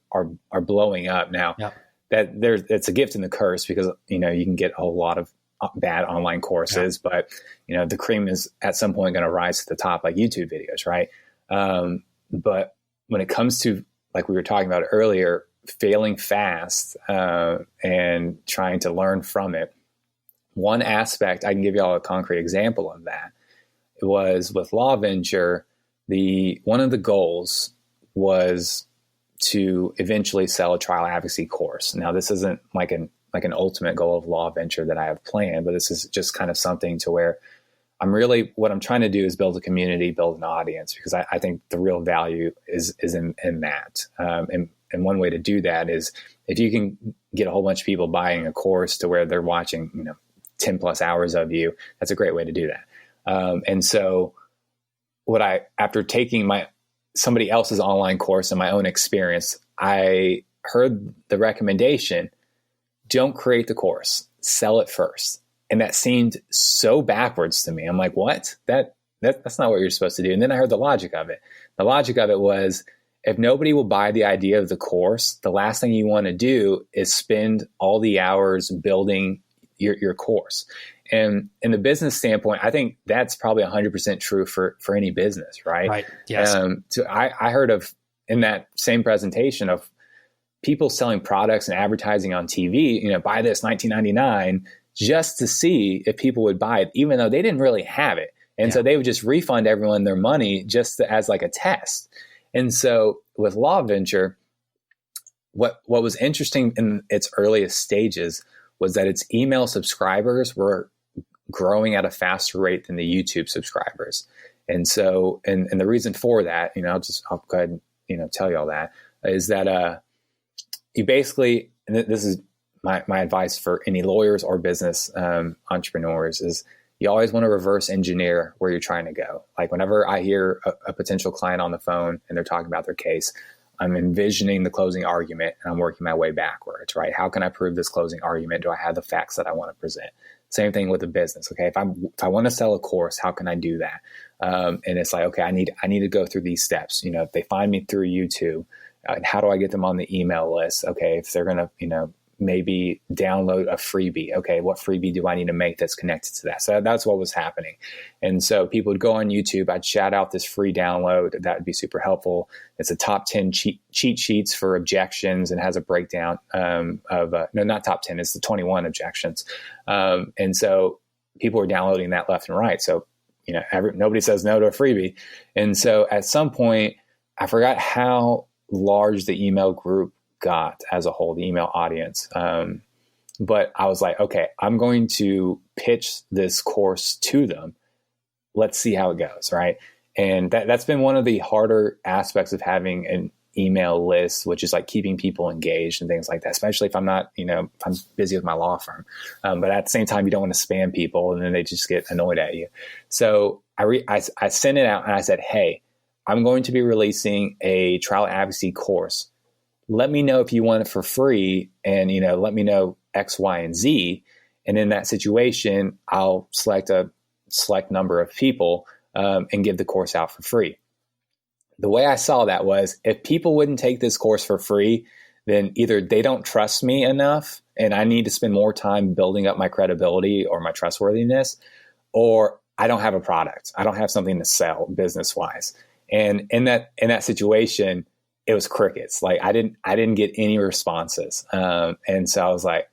blowing up now. Yep. That it's a gift and the curse, because you can get a lot of bad online courses, but the cream is at some point going to rise to the top, like YouTube videos, right? But when it comes to, like we were talking about earlier, failing fast and trying to learn from it, one aspect, I can give you all a concrete example of that. It was with Law Venture. One of the goals was to eventually sell a trial advocacy course. Now, this isn't like an ultimate goal of Law Venture that I have planned, but this is just kind of something to where what I'm trying to do is build a community, build an audience, because I think the real value is in that. And one way to do that is if you can get a whole bunch of people buying a course to where they're watching, 10 plus hours of you, that's a great way to do that. And so after taking somebody else's online course and my own experience, I heard the recommendation, don't create the course, sell it first. And that seemed so backwards to me. I'm like, what? That's not what you're supposed to do. And then I heard the logic of it. The logic of it was, if nobody will buy the idea of the course, the last thing you want to do is spend all the hours building your course. And in the business standpoint, I think that's probably 100% true for any business, right? Right. Yes. So I heard of, in that same presentation, of people selling products and advertising on TV, buy this $19.99, just to see if people would buy it, even though they didn't really have it. And so they would just refund everyone their money just as like a test. And so with Law Venture, what was interesting in its earliest stages was that its email subscribers were growing at a faster rate than the YouTube subscribers. And so, and the reason for that, I'll go ahead and, tell you all that, is that you basically, and this is my advice for any lawyers or business entrepreneurs, is you always want to reverse engineer where you're trying to go. Like whenever I hear a potential client on the phone and they're talking about their case, I'm envisioning the closing argument and I'm working my way backwards, right? How can I prove this closing argument? Do I have the facts that I want to present? Same thing with a business. Okay. If I want to sell a course, how can I do that? And it's like, okay, I need to go through these steps. If they find me through YouTube, how do I get them on the email list? Okay. If they're going to, maybe download a freebie. Okay, what freebie do I need to make that's connected to that? So that's what was happening. And so people would go on YouTube, I'd shout out this free download. That would be super helpful. It's a top 10 cheat sheets for objections and has a breakdown no, not top 10, it's the 21 objections. And so people were downloading that left and right. So, nobody says no to a freebie. And so at some point, I forgot how large the email group got as a whole, the email audience. But I was like, okay, I'm going to pitch this course to them. Let's see how it goes, right? And that's been one of the harder aspects of having an email list, which is like keeping people engaged and things like that, especially if I'm not, if I'm busy with my law firm. But at the same time, you don't want to spam people and then they just get annoyed at you. So I sent it out and I said, hey, I'm going to be releasing a trial advocacy course. Let me know if you want it for free and, let me know X, Y, and Z. And in that situation, I'll select a select number of people and give the course out for free. The way I saw that was, if people wouldn't take this course for free, then either they don't trust me enough and I need to spend more time building up my credibility or my trustworthiness, or I don't have a product. I don't have something to sell business-wise. And in that situation, it was crickets. Like I didn't get any responses. And so I was like,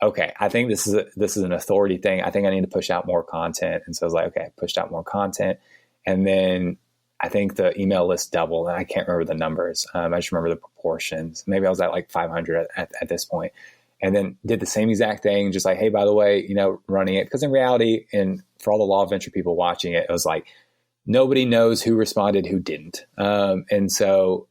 okay, I think this is an authority thing. I think I need to push out more content. And so I was like, okay, I pushed out more content. And then I think the email list doubled, and I can't remember the numbers. I just remember the proportions. Maybe I was at like 500 at this point. And then did the same exact thing, just like, hey, by the way, running it. Because in reality, and for all the Law Venture people watching it, it was like, nobody knows who responded, who didn't. And so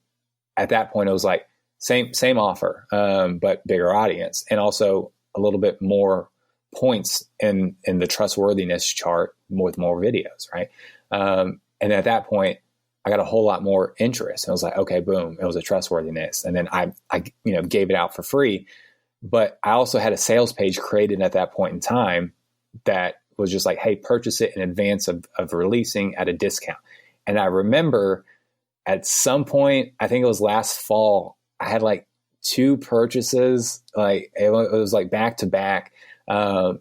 at that point, it was like, same offer, but bigger audience. And also a little bit more points in the trustworthiness chart with more videos, right? And at that point, I got a whole lot more interest. And I was like, okay, boom, it was a trustworthiness. And then I gave it out for free. But I also had a sales page created at that point in time that was just like, hey, purchase it in advance of releasing at a discount. And I remember at some point, I think it was last fall, I had like 2 purchases, like it was like back to back. And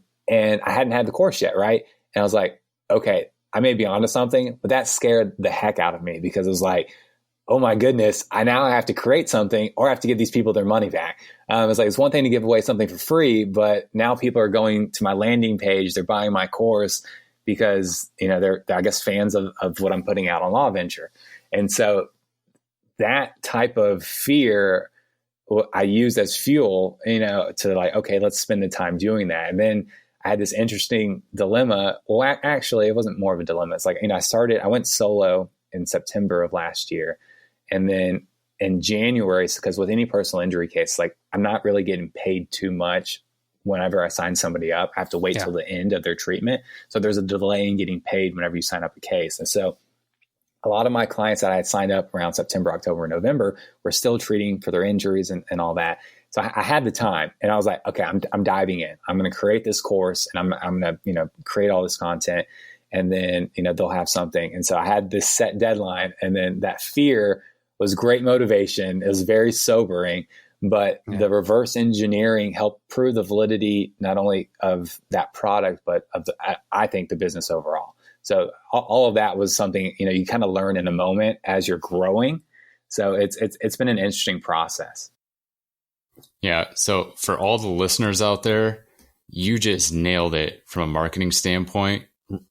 I hadn't had the course yet, right? And I was like, okay, I may be onto something, but that scared the heck out of me because it was like, oh my goodness, I now have to create something or I have to give these people their money back. It's like, it's one thing to give away something for free, but now people are going to my landing page, they're buying my course because, they're I guess, fans of what I'm putting out on Law Venture. And so that type of fear I used as fuel, to like, okay, let's spend the time doing that. And then I had this interesting dilemma. Well, actually, it wasn't more of a dilemma. It's like, I went solo in September of last year. And then in January, because with any personal injury case, like I'm not really getting paid too much whenever I sign somebody up. I have to wait till the end of their treatment. So there's a delay in getting paid whenever you sign up a case. And so a lot of my clients that I had signed up around September, October, and November were still treating for their injuries and all that. So I had the time and I was like, okay, I'm diving in. I'm going to create this course and I'm going to, create all this content and then, they'll have something. And so I had this set deadline and then that fear was great motivation. It was very sobering, but the reverse engineering helped prove the validity, not only of that product, but of I think the business overall. So all of that was something, you kind of learn in a moment as you're growing. So it's been an interesting process. Yeah. So for all the listeners out there, you just nailed it from a marketing standpoint.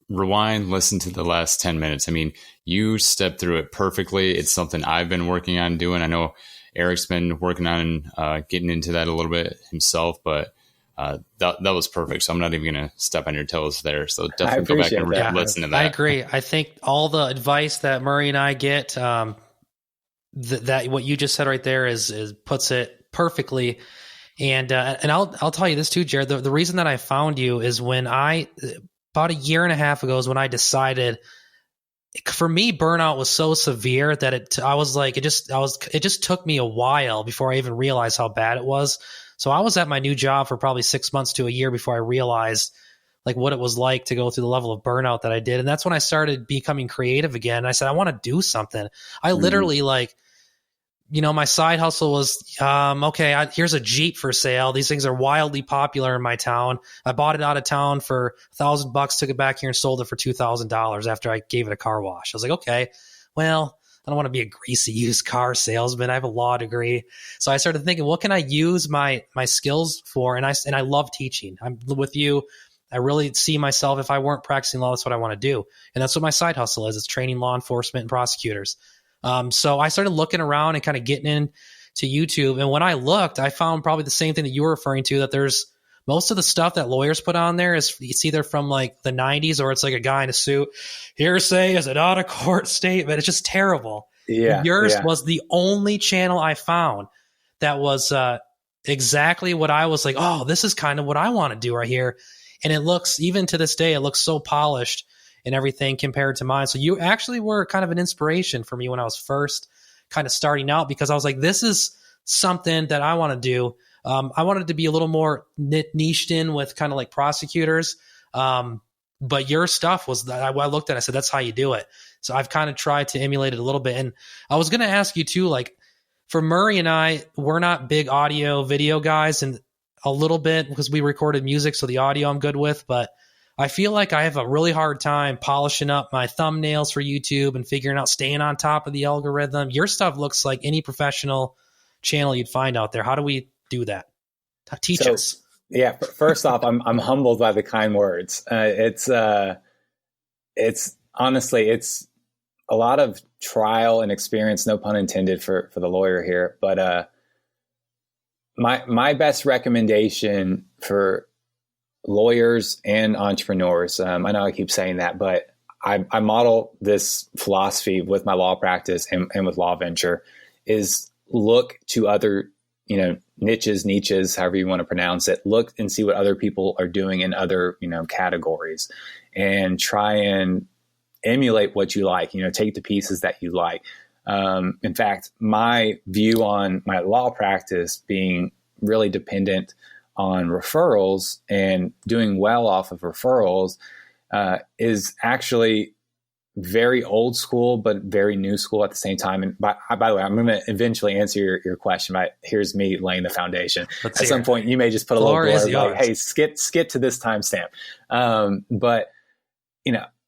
Rewind, listen to the last 10 minutes. I mean, you stepped through it perfectly. It's something I've been working on doing. I know Erik's been working on getting into that a little bit himself, but that was perfect. So I'm not even going to step on your toes there. So definitely go back and listen to that. I agree. I think all the advice that Murray and I get, that what you just said right there is puts it perfectly. And I'll tell you this too, Jarrett. The reason that I found you is when about a year and a half ago is when I decided. For me, burnout was so severe that it just took me a while before I even realized how bad it was. So I was at my new job for probably 6 months to a year before I realized like what it was like to go through the level of burnout that I did. And that's when I started becoming creative again. I said, I want to do something. I literally my side hustle was, here's a Jeep for sale. These things are wildly popular in my town. I bought it out of town for $1,000, took it back here and sold it for $2,000 after I gave it a car wash. I was like, okay, well, I don't want to be a greasy used car salesman. I have a law degree. So I started thinking, what can I use my skills for? And I love teaching. I'm with you. I really see myself, if I weren't practicing law, that's what I want to do. And that's what my side hustle is. It's training law enforcement and prosecutors. So I started looking around and kind of getting into YouTube. And when I looked, I found probably the same thing that you were referring to, that there's most of the stuff that lawyers put on there it's either from like the 90s or it's like a guy in a suit. Hearsay is an out of court statement. It's just terrible. Yeah. Yours was the only channel I found that was exactly what I was like, oh, this is kind of what I want to do right here. And it looks, even to this day, it looks so polished and everything compared to mine. So you actually were kind of an inspiration for me when I was first kind of starting out, because I was like, this is something that I want to do. I wanted to be a little more niched in with kind of like prosecutors. But your stuff was that I looked at it, I said, that's how you do it. So I've kind of tried to emulate it a little bit. And I was going to ask you too, like for Murray and I, we're not big audio video guys, and a little bit because we recorded music. So the audio I'm good with, but I feel like I have a really hard time polishing up my thumbnails for YouTube and figuring out staying on top of the algorithm. Your stuff looks like any professional channel you'd find out there. How do we do that? Teach us. Yeah. First off, I'm humbled by the kind words. It's honestly, it's a lot of trial and experience, no pun intended for the lawyer here. But my best recommendation for lawyers and entrepreneurs, I know I keep saying that, but I model this philosophy with my law practice and with Law Venture, is look to other, niches, however you want to pronounce it. Look and see what other people are doing in other, categories, and try and emulate what you like, take the pieces that you like. In fact, my view on my law practice being really dependent on referrals and doing well off of referrals is actually very old school, but very new school at the same time. And by the way, I'm going to eventually answer your question, but here's me laying the foundation. At some point, you may just put a little blurb like, hey, skip to this timestamp. But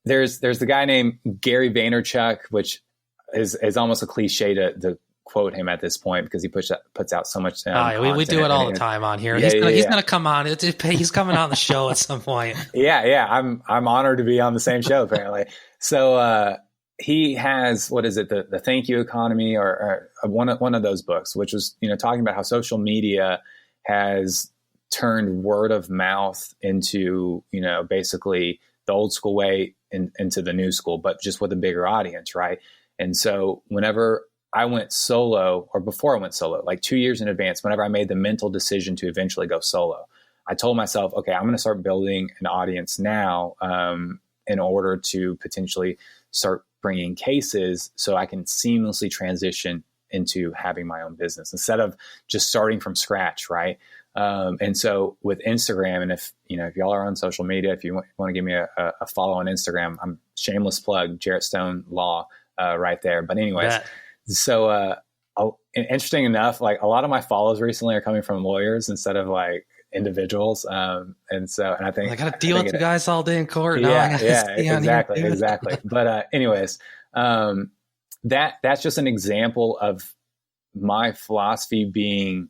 there's the guy named Gary Vaynerchuk, which is almost a cliche to quote him at this point, because he puts out so much. We do it all the time on here. He's going to come on. He's coming on the show at some point. Yeah. I'm honored to be on the same show, apparently. So he has, what is it, the Thank You Economy, or one of those books, which was talking about how social media has turned word of mouth into basically the old school way into the new school, but just with a bigger audience, right? And so whenever I went solo, or before I went solo, like 2 years in advance, whenever I made the mental decision to eventually go solo, I told myself, okay, I'm going to start building an audience now in order to potentially start bringing cases so I can seamlessly transition into having my own business instead of just starting from scratch, right? And so with Instagram, and if y'all are on social media, if you want to give me a follow on Instagram, I'm shameless plug, Jarrett Stone Law right there. But anyways, so interesting enough, like a lot of my follows recently are coming from lawyers instead of like individuals. And I think I got to deal with the guys all day in court. Exactly. But anyways, that's just an example of my philosophy being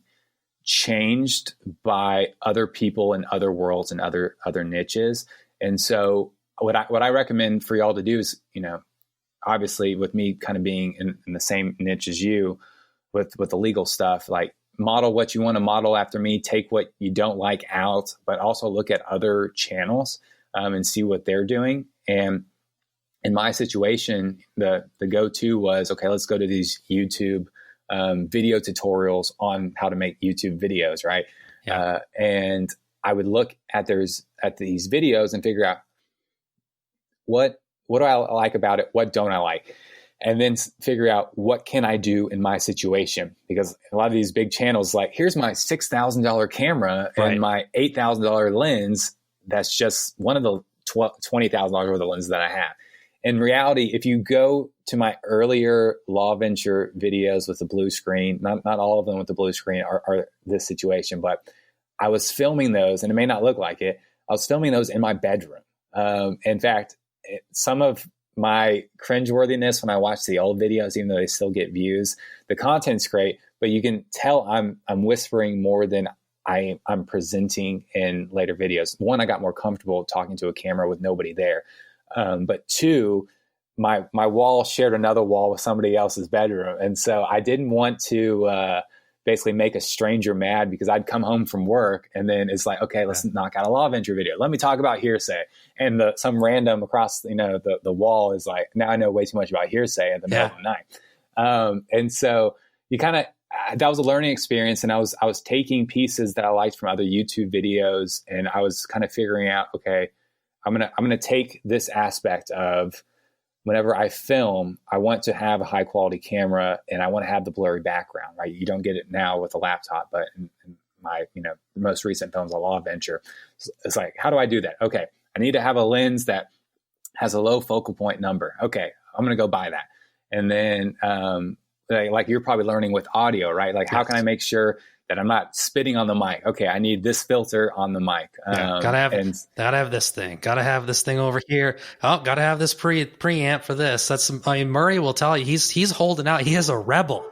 changed by other people in other worlds and other niches. And so what I recommend for y'all to do is, obviously with me kind of being in the same niche as you with the legal stuff, like model what you want to model after me, take what you don't like out, but also look at other channels and see what they're doing. And in my situation, the go-to was, okay, let's go to these YouTube video tutorials on how to make YouTube videos, right? Yeah. And I would look at these videos and figure out what do I like about it, what don't I like, and then figure out what can I do in my situation. Because a lot of these big channels, like, here's my $6,000 camera and my $8,000 lens. That's just one of the $20,000 worth of lenses that I have. In reality, if you go to my earlier Law Venture videos with the blue screen, not all of them with the blue screen are this situation, but I was filming those, and it may not look like it, I was filming those in my bedroom. In fact, some of my cringeworthiness when I watch the old videos, even though they still get views, the content's great, but you can tell I'm whispering more than I'm presenting in later videos. One, I got more comfortable talking to a camera with nobody there. But two, my wall shared another wall with somebody else's bedroom. And so I didn't want to basically make a stranger mad, because I'd come home from work and then it's like, okay, let's knock out a Law Venture video. Let me talk about hearsay. And some random across the wall is like, now I know way too much about hearsay at the middle of the night. And so you kind of, that was a learning experience. And I was taking pieces that I liked from other YouTube videos, and I was kind of figuring out, okay, I'm gonna take this aspect of, whenever I film, I want to have a high quality camera and I want to have the blurry background, right? You don't get it now with a laptop, but in my most recent films, a Law Venture, it's like, how do I do that? Okay, I need to have a lens that has a low focal point number. Okay, I'm gonna go buy that. And then like you're probably learning with audio, right? Like, how can I make sure that I'm not spitting on the mic? Okay, I need this filter on the mic. Gotta have this thing. Gotta have this thing over here. Oh, gotta have this preamp for this. Murray will tell you he's holding out. He is a rebel.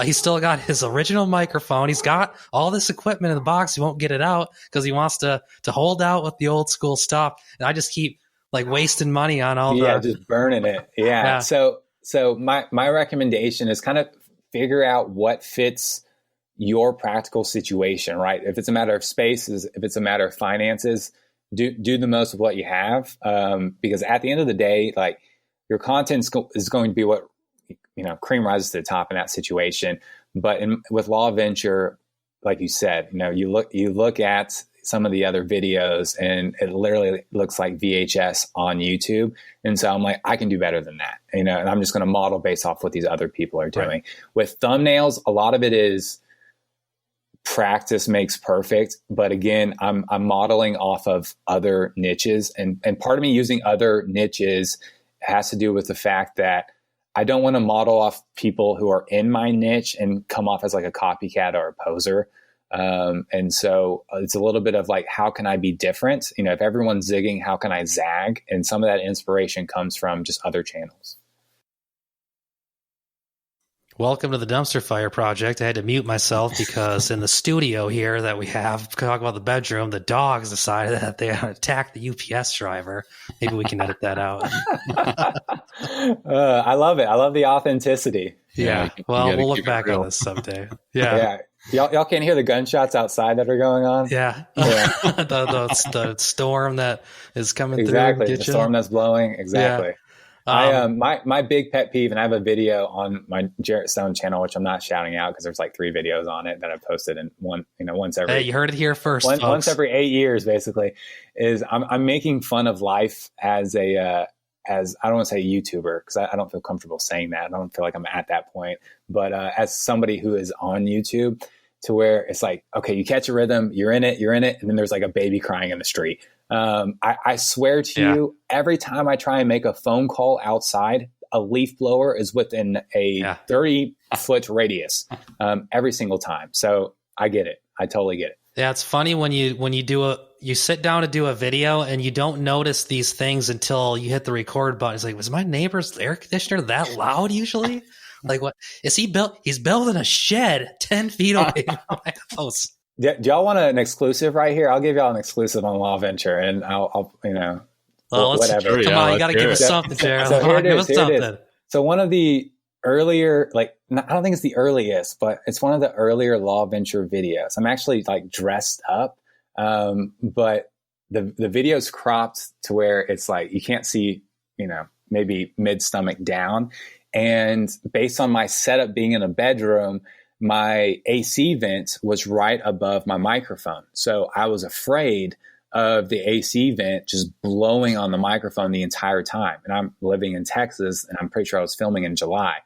He's still got his original microphone. He's got all this equipment in the box. He won't get it out because he wants to hold out with the old school stuff. And I just keep like wasting money on all just burning it. Yeah. So my recommendation is kind of figure out what fits your practical situation, right? If it's a matter of spaces, if it's a matter of finances, do the most of what you have. Because at the end of the day, like your content is going to be what, cream rises to the top in that situation. But with Law Venture, like you said, you look at some of the other videos and it literally looks like VHS on YouTube. And so I'm like, I can do better than that, and I'm just going to model based off what these other people are doing. Right. With thumbnails, a lot of it is practice makes perfect. But again, I'm modeling off of other niches, and part of me using other niches has to do with the fact that I don't want to model off people who are in my niche and come off as like a copycat or a poser. And so it's a little bit of like, how can I be different? If everyone's zigging, how can I zag? And some of that inspiration comes from just other channels. Welcome to the Dumpster Fire Project. I had to mute myself because in the studio here that we have, talk about the bedroom, the dogs decided that they attacked the UPS driver. Maybe we can edit that out. I love it. I love the authenticity. Yeah. Well, we'll look back on this someday. Yeah. Y'all can't hear the gunshots outside that are going on? Yeah. the storm that is coming through. Exactly. The storm that's blowing. Exactly. Yeah. My big pet peeve, and I have a video on my Jarrett Stone channel, which I'm not shouting out because there's like 3 videos on it that I've posted in once every. Hey, you heard it here first. Once every 8 years, basically, is I'm making fun of life as I don't want to say YouTuber because I don't feel comfortable saying that. I don't feel like I'm at that point, but as somebody who is on YouTube, to where it's like, okay, you catch a rhythm, you're in it, and then there's like a baby crying in the street. I swear to you, every time I try and make a phone call outside, a leaf blower is within a 30-foot radius every single time. So I get it. I totally get it. Yeah, it's funny when you sit down to do a video and you don't notice these things until you hit the record button. It's like, was my neighbor's air conditioner that loud usually? Like, what is he built? He's building a shed 10 feet away from my house. Do y'all want an exclusive right here? I'll give y'all an exclusive on Law Venture, and I'll whatever. Come on, you got to give us something, Jarrett. So here it is. So one of the earlier, I don't think it's the earliest, but it's one of the earlier Law Venture videos. I'm actually like dressed up, but the video's cropped to where it's like you can't see, maybe mid stomach down. And based on my setup being in a bedroom, my AC vent was right above my microphone. So I was afraid of the AC vent just blowing on the microphone the entire time. And I'm living in Texas, and I'm pretty sure I was filming in July.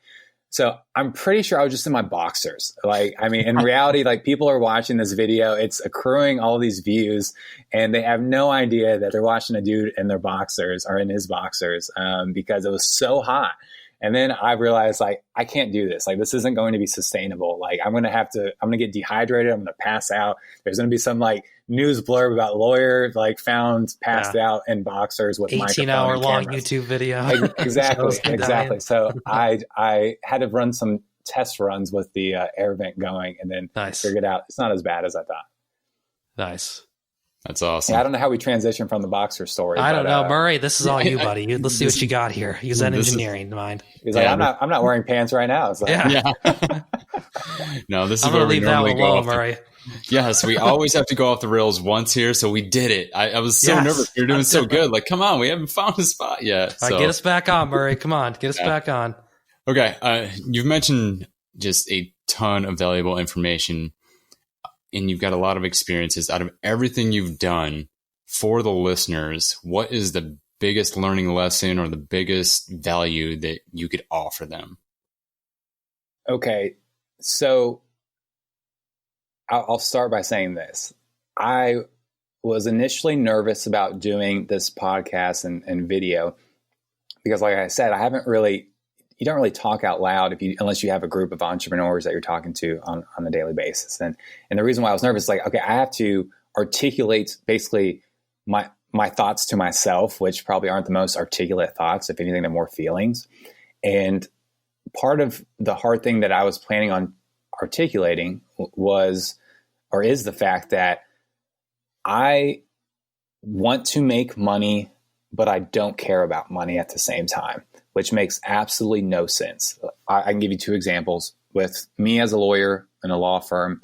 So I'm pretty sure I was just in my boxers. In reality, like people are watching this video, it's accruing all these views, and they have no idea that they're watching a dude in their boxers or in his boxers because it was so hot. And then I realized, like, I can't do this. Like, this isn't going to be sustainable. Like, I'm going to get dehydrated. I'm going to pass out. There's going to be some like news blurb about lawyer, like found passed out in boxers with 18-hour long YouTube video. Exactly. So I had to run some test runs with the air vent going, and then figured out it's not as bad as I thought. Nice. That's awesome. Yeah, I don't know how we transition from the boxer story. I don't know, Murray. This is all you, buddy. Let's see what you got here. Use that engineering mind. He's like, I'm not wearing pants right now. It's like, No, this is I'm where gonna we leave that normally alone, go. Murray. Yes, we always have to go off the rails once here, so we did it. I was so nervous. You're doing so good. Like, come on, we haven't found a spot yet. All right, get us back on, Murray. Come on, get us back on. Okay, you've mentioned just a ton of valuable information, and you've got a lot of experiences. Out of everything you've done for the listeners, what is the biggest learning lesson or the biggest value that you could offer them? Okay, so I'll start by saying this. I was initially nervous about doing this podcast and video because, like I said, I haven't really you don't really talk out loud unless you have a group of entrepreneurs that you're talking to on a daily basis. And the reason why I was nervous is like, okay, I have to articulate basically my thoughts to myself, which probably aren't the most articulate thoughts. If anything, they're more feelings. And part of the hard thing that I was planning on articulating is the fact that I want to make money, but I don't care about money at the same time, which makes absolutely no sense. I can give you 2 examples. With me as a lawyer in a law firm,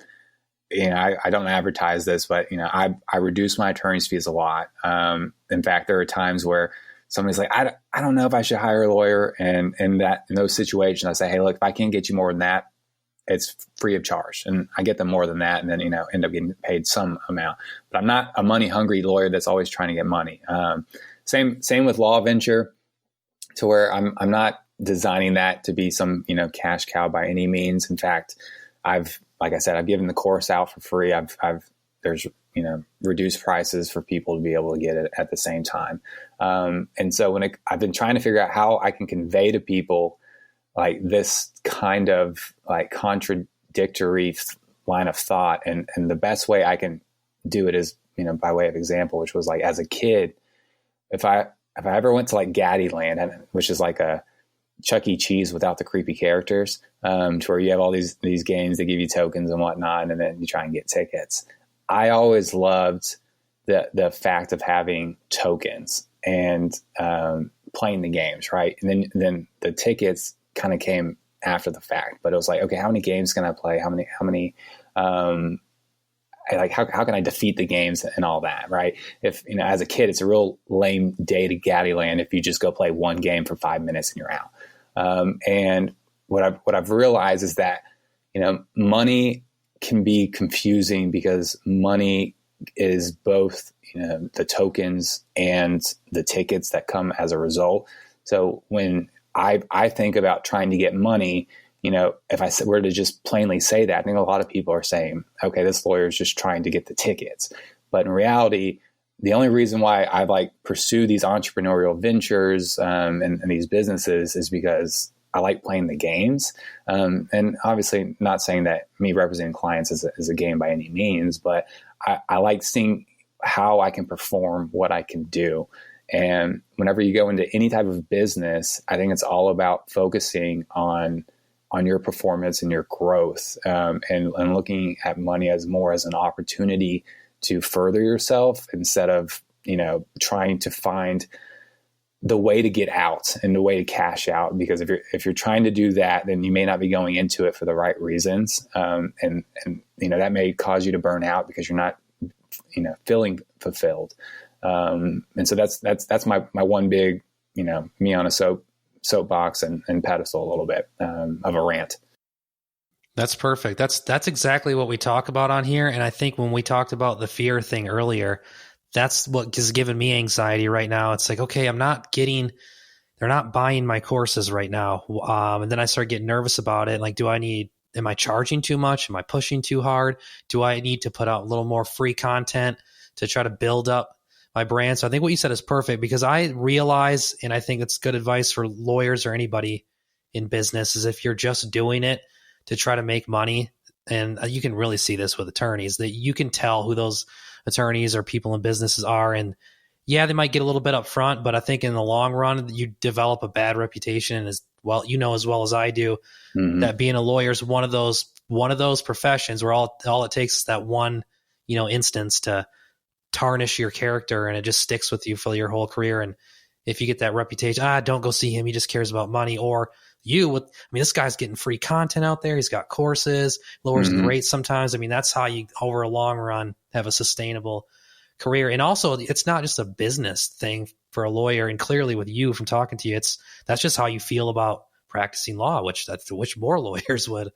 I don't advertise this, but I reduce my attorney's fees a lot. In fact, there are times where somebody's like, I don't know if I should hire a lawyer, and in those situations, I say, hey, look, if I can't get you more than that, it's free of charge, and I get them more than that, and then end up getting paid some amount. But I'm not a money hungry lawyer that's always trying to get money. Same with Law Venture, to where I'm not designing that to be some cash cow by any means. In fact, like I said, I've given the course out for free. There's reduced prices for people to be able to get it at the same time. And so I've been trying to figure out how I can convey to people like this kind of like contradictory line of thought. And the best way I can do it is, by way of example, which was like, as a kid, if I ever went to like Gaddyland, which is like a Chuck E. Cheese without the creepy characters, to where you have all these games that give you tokens and whatnot, and then you try and get tickets. I always loved the fact of having tokens and playing the games, right? And then the tickets kind of came after the fact, but it was like, okay, how many games can I play? How many like how can I defeat the games and all that, right? If as a kid, it's a real lame day to Gaddyland if you just go play one game for 5 minutes and you're out. And what I've realized is that money can be confusing because money is both the tokens and the tickets that come as a result. So when I think about trying to get money, if I were to just plainly say that, I think a lot of people are saying, okay, this lawyer is just trying to get the tickets. But in reality, the only reason why I pursue these entrepreneurial ventures and these businesses is because I like playing the games. And obviously not saying that me representing clients is a game by any means, but I like seeing how I can perform what I can do. And whenever you go into any type of business, I think it's all about focusing on your performance and your growth, and looking at money as more as an opportunity to further yourself instead of, trying to find the way to get out and the way to cash out. Because if you're trying to do that, then you may not be going into it for the right reasons. And that may cause you to burn out because you're not, feeling fulfilled. And so that's my one big, me on a soapbox and pedestal a little bit of a rant. That's perfect. That's exactly what we talk about on here. And I think when we talked about the fear thing earlier, that's what is giving me anxiety right now. It's like, okay, they're not buying my courses right now. And then I start getting nervous about it. Like, am I charging too much? Am I pushing too hard? Do I need to put out a little more free content to try to build up my brand? So I think what you said is perfect, because I realize, and I think it's good advice for lawyers or anybody in business, is if you're just doing it to try to make money, and you can really see this with attorneys, that you can tell who those attorneys or people in businesses are. And yeah, they might get a little bit up front, but I think in the long run, you develop a bad reputation. And as well, as well as I do, that being a lawyer is one of those professions where all it takes is that one, instance to tarnish your character, and it just sticks with you for your whole career. And if you get that reputation, don't go see him, he just cares about money. Or this guy's getting free content out there, he's got courses, lowers the rates sometimes. that's how you, over a long run, have a sustainable career. And also, it's not just a business thing for a lawyer. And clearly with you, from talking to you, that's just how you feel about practicing law, which more lawyers would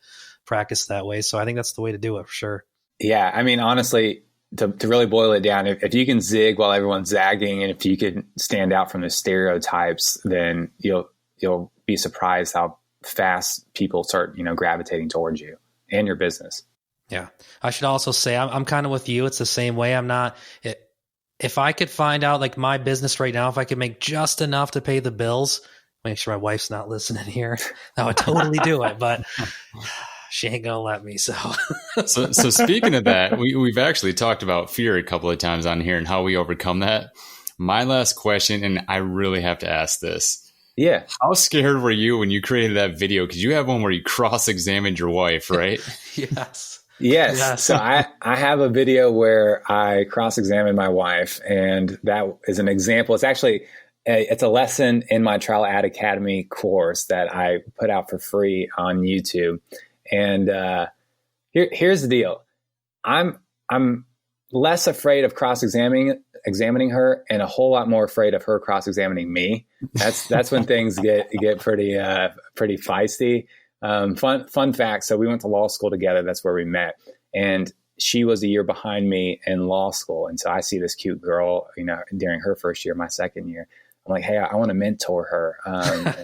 practice that way. So I think that's the way to do it for sure. Yeah. Honestly, to really boil it down, if you can zig while everyone's zagging, and if you can stand out from the stereotypes, then you'll be surprised how fast people start, gravitating towards you and your business. Yeah. I should also say I'm kind of with you. It's the same way. If I could find out, like, my business right now, if I could make just enough to pay the bills, make sure my wife's not listening here. I would totally do it, but she ain't gonna let me. So speaking of that, we've actually talked about fear a couple of times on here and how we overcome that. My last question, and I really have to ask this. Yeah. How scared were you when you created that video? Because you have one where you cross-examined your wife, right? Yes. So I have a video where I cross-examined my wife, and that is an example. It's actually it's a lesson in my Trial Ad Academy course that I put out for free on YouTube. And here's the deal. I'm less afraid of examining her, and a whole lot more afraid of her cross-examining me. That's when things get pretty feisty. Fun fact. So we went to law school together. That's where we met. And she was a year behind me in law school. And so I see this cute girl, during her first year, my second year. I'm like, hey, I want to mentor her.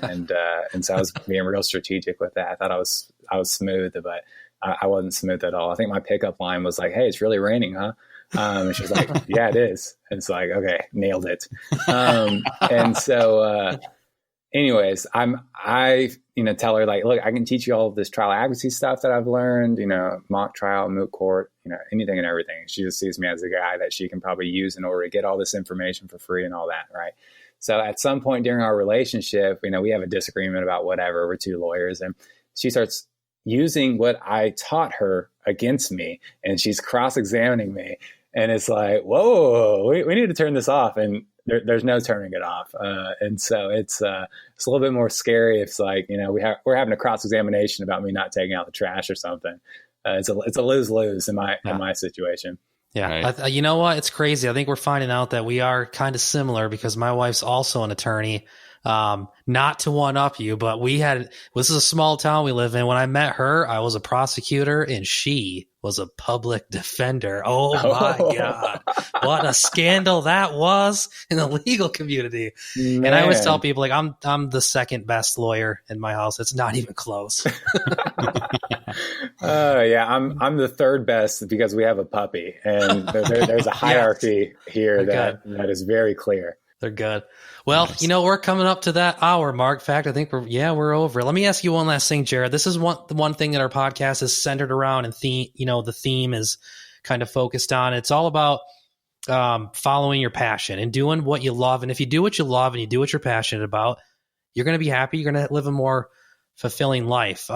And so I was being real strategic with that. I thought I was smooth, but I wasn't smooth at all. I think my pickup line was like, hey, it's really raining, huh? And she's like, yeah, it is. And it's like, okay, nailed it. And so, anyways, I tell her like, look, I can teach you all of this trial advocacy stuff that I've learned, mock trial, moot court, anything and everything. She just sees me as a guy that she can probably use in order to get all this information for free and all that. Right. So at some point during our relationship, we have a disagreement about whatever. We're two lawyers, and she starts using what I taught her against me, and she's cross-examining me. And it's like, whoa, we need to turn this off. And there's no turning it off. And so it's a little bit more scary. It's like, we're having a cross-examination about me not taking out the trash or something. It's a lose-lose in my situation. Yeah. Right. You know what? It's crazy. I think we're finding out that we are kind of similar because my wife's also an attorney. Not to one up you, but this is a small town we live in. When I met her, I was a prosecutor and she was a public defender. Oh my God. What a scandal that was in the legal community. Man. And I always tell people like, I'm the second best lawyer in my house. It's not even close. Yeah. I'm the third best because we have a puppy, and there's a hierarchy here that is very clear. They're good. Well, nice. We're coming up to that hour mark. In fact, I think we're over. Let me ask you one last thing, Jarrett. This is the one thing that our podcast is centered around, and the theme is kind of focused on. It's all about following your passion and doing what you love. And if you do what you love and you do what you're passionate about, you're going to be happy. You're going to live a more fulfilling life.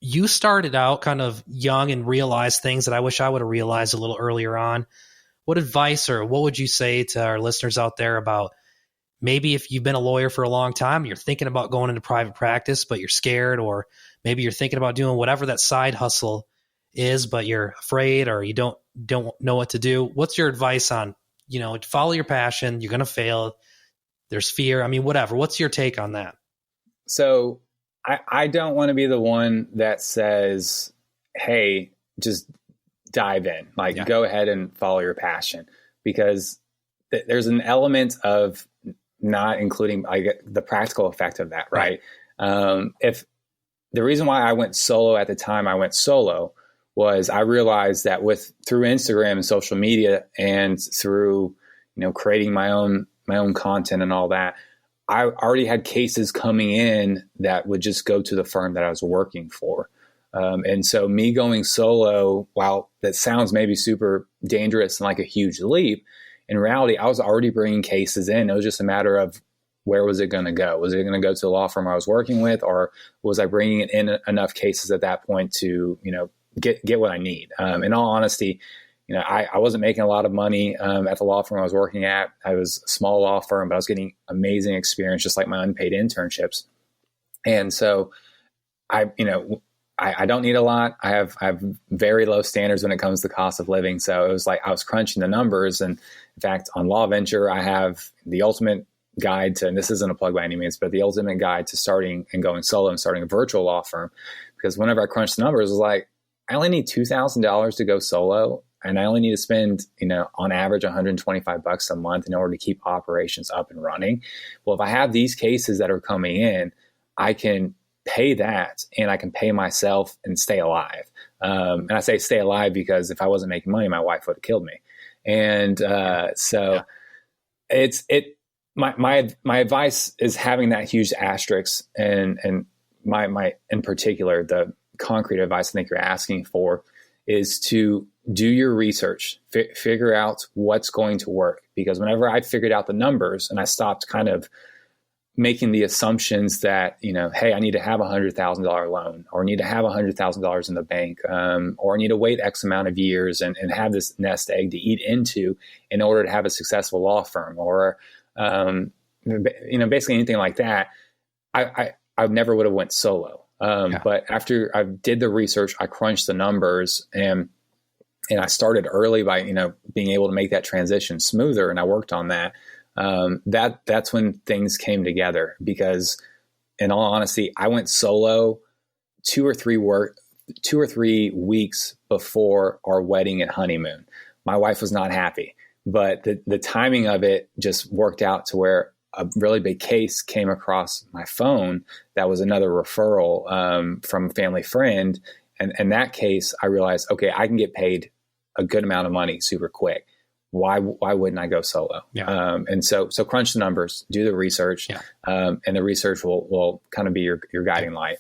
You started out kind of young and realized things that I wish I would have realized a little earlier on. What advice or what would you say to our listeners out there about maybe if you've been a lawyer for a long time, you're thinking about going into private practice, but you're scared, or maybe you're thinking about doing whatever that side hustle is, but you're afraid or you don't know what to do. What's your advice on, follow your passion? You're going to fail. There's fear. I mean, whatever. What's your take on that? So I don't want to be the one that says, hey, just dive in, go ahead and follow your passion, because there's an element of not including the practical effect of that. Right. If the reason why I went solo at the time I went solo was I realized that through Instagram and social media and through, creating my own content and all that, I already had cases coming in that would just go to the firm that I was working for. And so me going solo, while that sounds maybe super dangerous and like a huge leap, in reality, I was already bringing cases in. It was just a matter of where was it going to go? Was it going to go to the law firm I was working with, or was I bringing in enough cases at that point to, get what I need? In all honesty, I wasn't making a lot of money at the law firm I was working at. I was a small law firm, but I was getting amazing experience, just like my unpaid internships. And so I don't need a lot. I have very low standards when it comes to cost of living. So it was like I was crunching the numbers. And in fact, on Law Venture, I have the ultimate guide to, and this isn't a plug by any means, but the ultimate guide to starting and going solo and starting a virtual law firm. Because whenever I crunched the numbers, it was like, I only need $2,000 to go solo. And I only need to spend, on average, $125 a month in order to keep operations up and running. Well, if I have these cases that are coming in, I can pay that and I can pay myself and stay alive. And I say stay alive because if I wasn't making money, my wife would have killed me. And my advice is having that huge asterisk, and my in particular, the concrete advice I think you're asking for is to do your research, figure out what's going to work. Because whenever I figured out the numbers and I stopped kind of making the assumptions that, hey, I need to have $100,000 loan, or need to have $100,000 in the bank, or I need to wait X amount of years and have this nest egg to eat into in order to have a successful law firm, or, basically anything like that, I never would have went solo. But after I did the research, I crunched the numbers, and I started early by, being able to make that transition smoother. And I worked on that. That's when things came together, because in all honesty, I went solo 2 or 3 weeks before our wedding and honeymoon. My wife was not happy, but the timing of it just worked out to where a really big case came across my phone. That was another referral, from a family friend. And in that case, I realized, okay, I can get paid a good amount of money super quick. Why wouldn't I go solo? Yeah. And so crunch the numbers, do the research, and the research will kind of be your guiding light.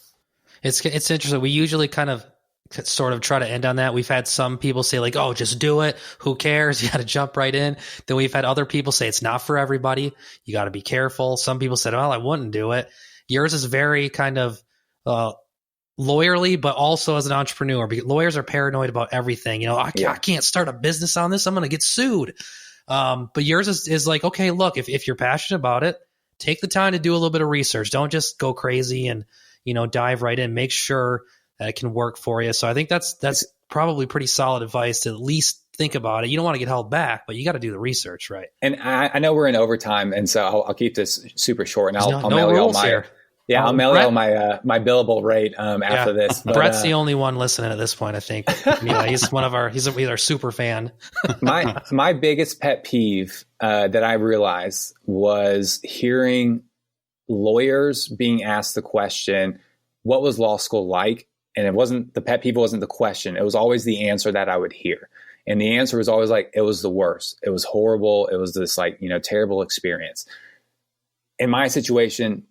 It's interesting. We usually kind of sort of try to end on that. We've had some people say like, oh, just do it. Who cares? You got to jump right in. Then we've had other people say it's not for everybody. You got to be careful. Some people said, well, I wouldn't do it. Yours is very kind of lawyerly, but also as an entrepreneur, because lawyers are paranoid about everything. I can't start a business on this. I'm going to get sued. But yours is like, okay, look, if you're passionate about it, take the time to do a little bit of research. Don't just go crazy and, dive right in. Make sure that it can work for you. So I think that's probably pretty solid advice to at least think about it. You don't want to get held back, but you got to do the research, right? And I know we're in overtime, and so I'll keep this super short, and I'll mail you all my here. Yeah, I'll mail you all my billable rate after this. But, Brett's the only one listening at this point, I think. He's our super fan. my biggest pet peeve that I realized was hearing lawyers being asked the question, "What was law school like?" And it wasn't the pet peeve wasn't the question. It was always the answer that I would hear. And the answer was always like, it was the worst. It was horrible. It was this terrible experience. In my situation,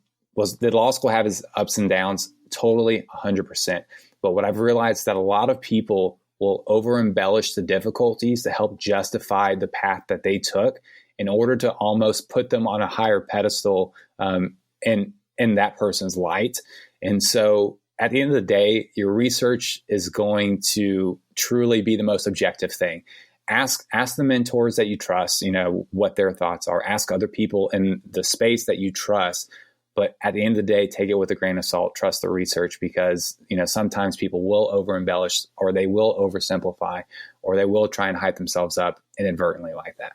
did law school have its ups and downs? Totally 100%. But what I've realized is that a lot of people will over embellish the difficulties to help justify the path that they took in order to almost put them on a higher pedestal in that person's light. And so at the end of the day, your research is going to truly be the most objective thing. Ask the mentors that you trust, what their thoughts are. Ask other people in the space that you trust. But at the end of the day, take it with a grain of salt. Trust the research, because sometimes people will over embellish, or they will oversimplify, or they will try and hype themselves up inadvertently like that.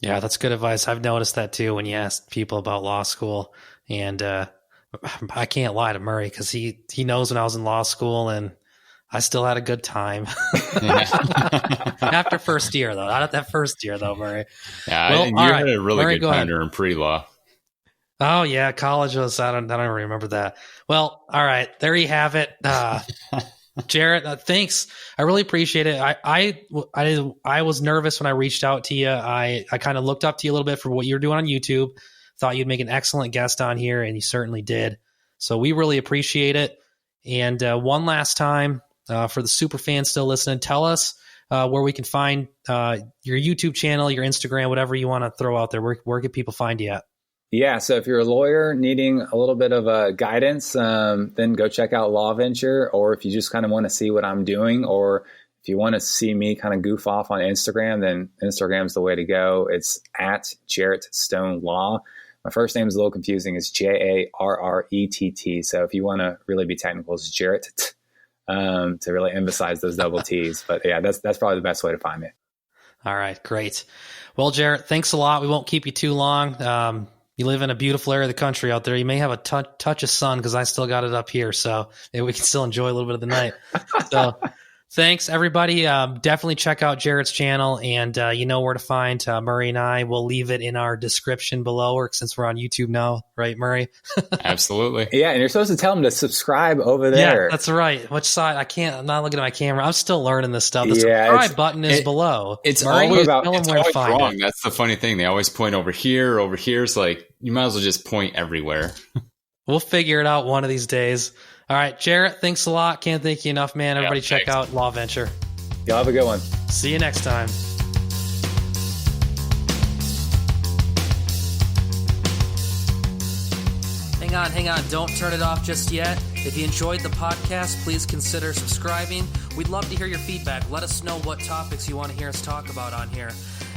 Yeah, that's good advice. I've noticed that too when you ask people about law school. And I can't lie to Murray, because he knows when I was in law school and I still had a good time. After first year, though. Not at that first year, though, Murray. Yeah, well, you had a really Murray, good time during pre-law. Oh, yeah. College was, I don't remember that. Well, all right. There you have it. Jarrett, thanks. I really appreciate it. I was nervous when I reached out to you. I kind of looked up to you a little bit for what you're doing on YouTube. Thought you'd make an excellent guest on here, and you certainly did. So we really appreciate it. And one last time, for the super fans still listening, tell us where we can find your YouTube channel, your Instagram, whatever you want to throw out there. Where can people find you at? Yeah, so if you're a lawyer needing a little bit of guidance, then go check out Law Venture. Or if you just kind of want to see what I'm doing, or if you want to see me kind of goof off on Instagram, then Instagram's the way to go. It's at Jarrett Stone Law. My first name is a little confusing. It's Jarrett. So if you want to really be technical, it's Jarrett, to really emphasize those double T's. But yeah, that's probably the best way to find me. All right, great. Well, Jarrett, thanks a lot. We won't keep you too long. You live in a beautiful area of the country out there. You may have a touch of sun, because I still got it up here, so maybe we can still enjoy a little bit of the night. So Thanks, everybody. Definitely check out Jarrett's channel, and you know where to find Murray and I. We'll leave it in our description below, or since we're on YouTube now, right, Murray? Absolutely. Yeah, and you're supposed to tell them to subscribe over there. Yeah, that's right. Which side? I'm not looking at my camera. I'm still learning this stuff. The subscribe button is below. It's Murray, always, tell them it's where to always find wrong. it. That's the funny thing. They always point over here. Over here. It's like, you might as well just point everywhere. We'll figure it out one of these days. All right, Jarrett, thanks a lot. Can't thank you enough, man. Everybody check out Law Venture. Y'all have a good one. See you next time. Hang on. Don't turn it off just yet. If you enjoyed the podcast, please consider subscribing. We'd love to hear your feedback. Let us know what topics you want to hear us talk about on here.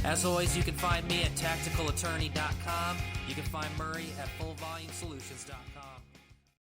As always, you can find me at tacticalattorney.com. You can find Murray at fullvolumesolutions.com.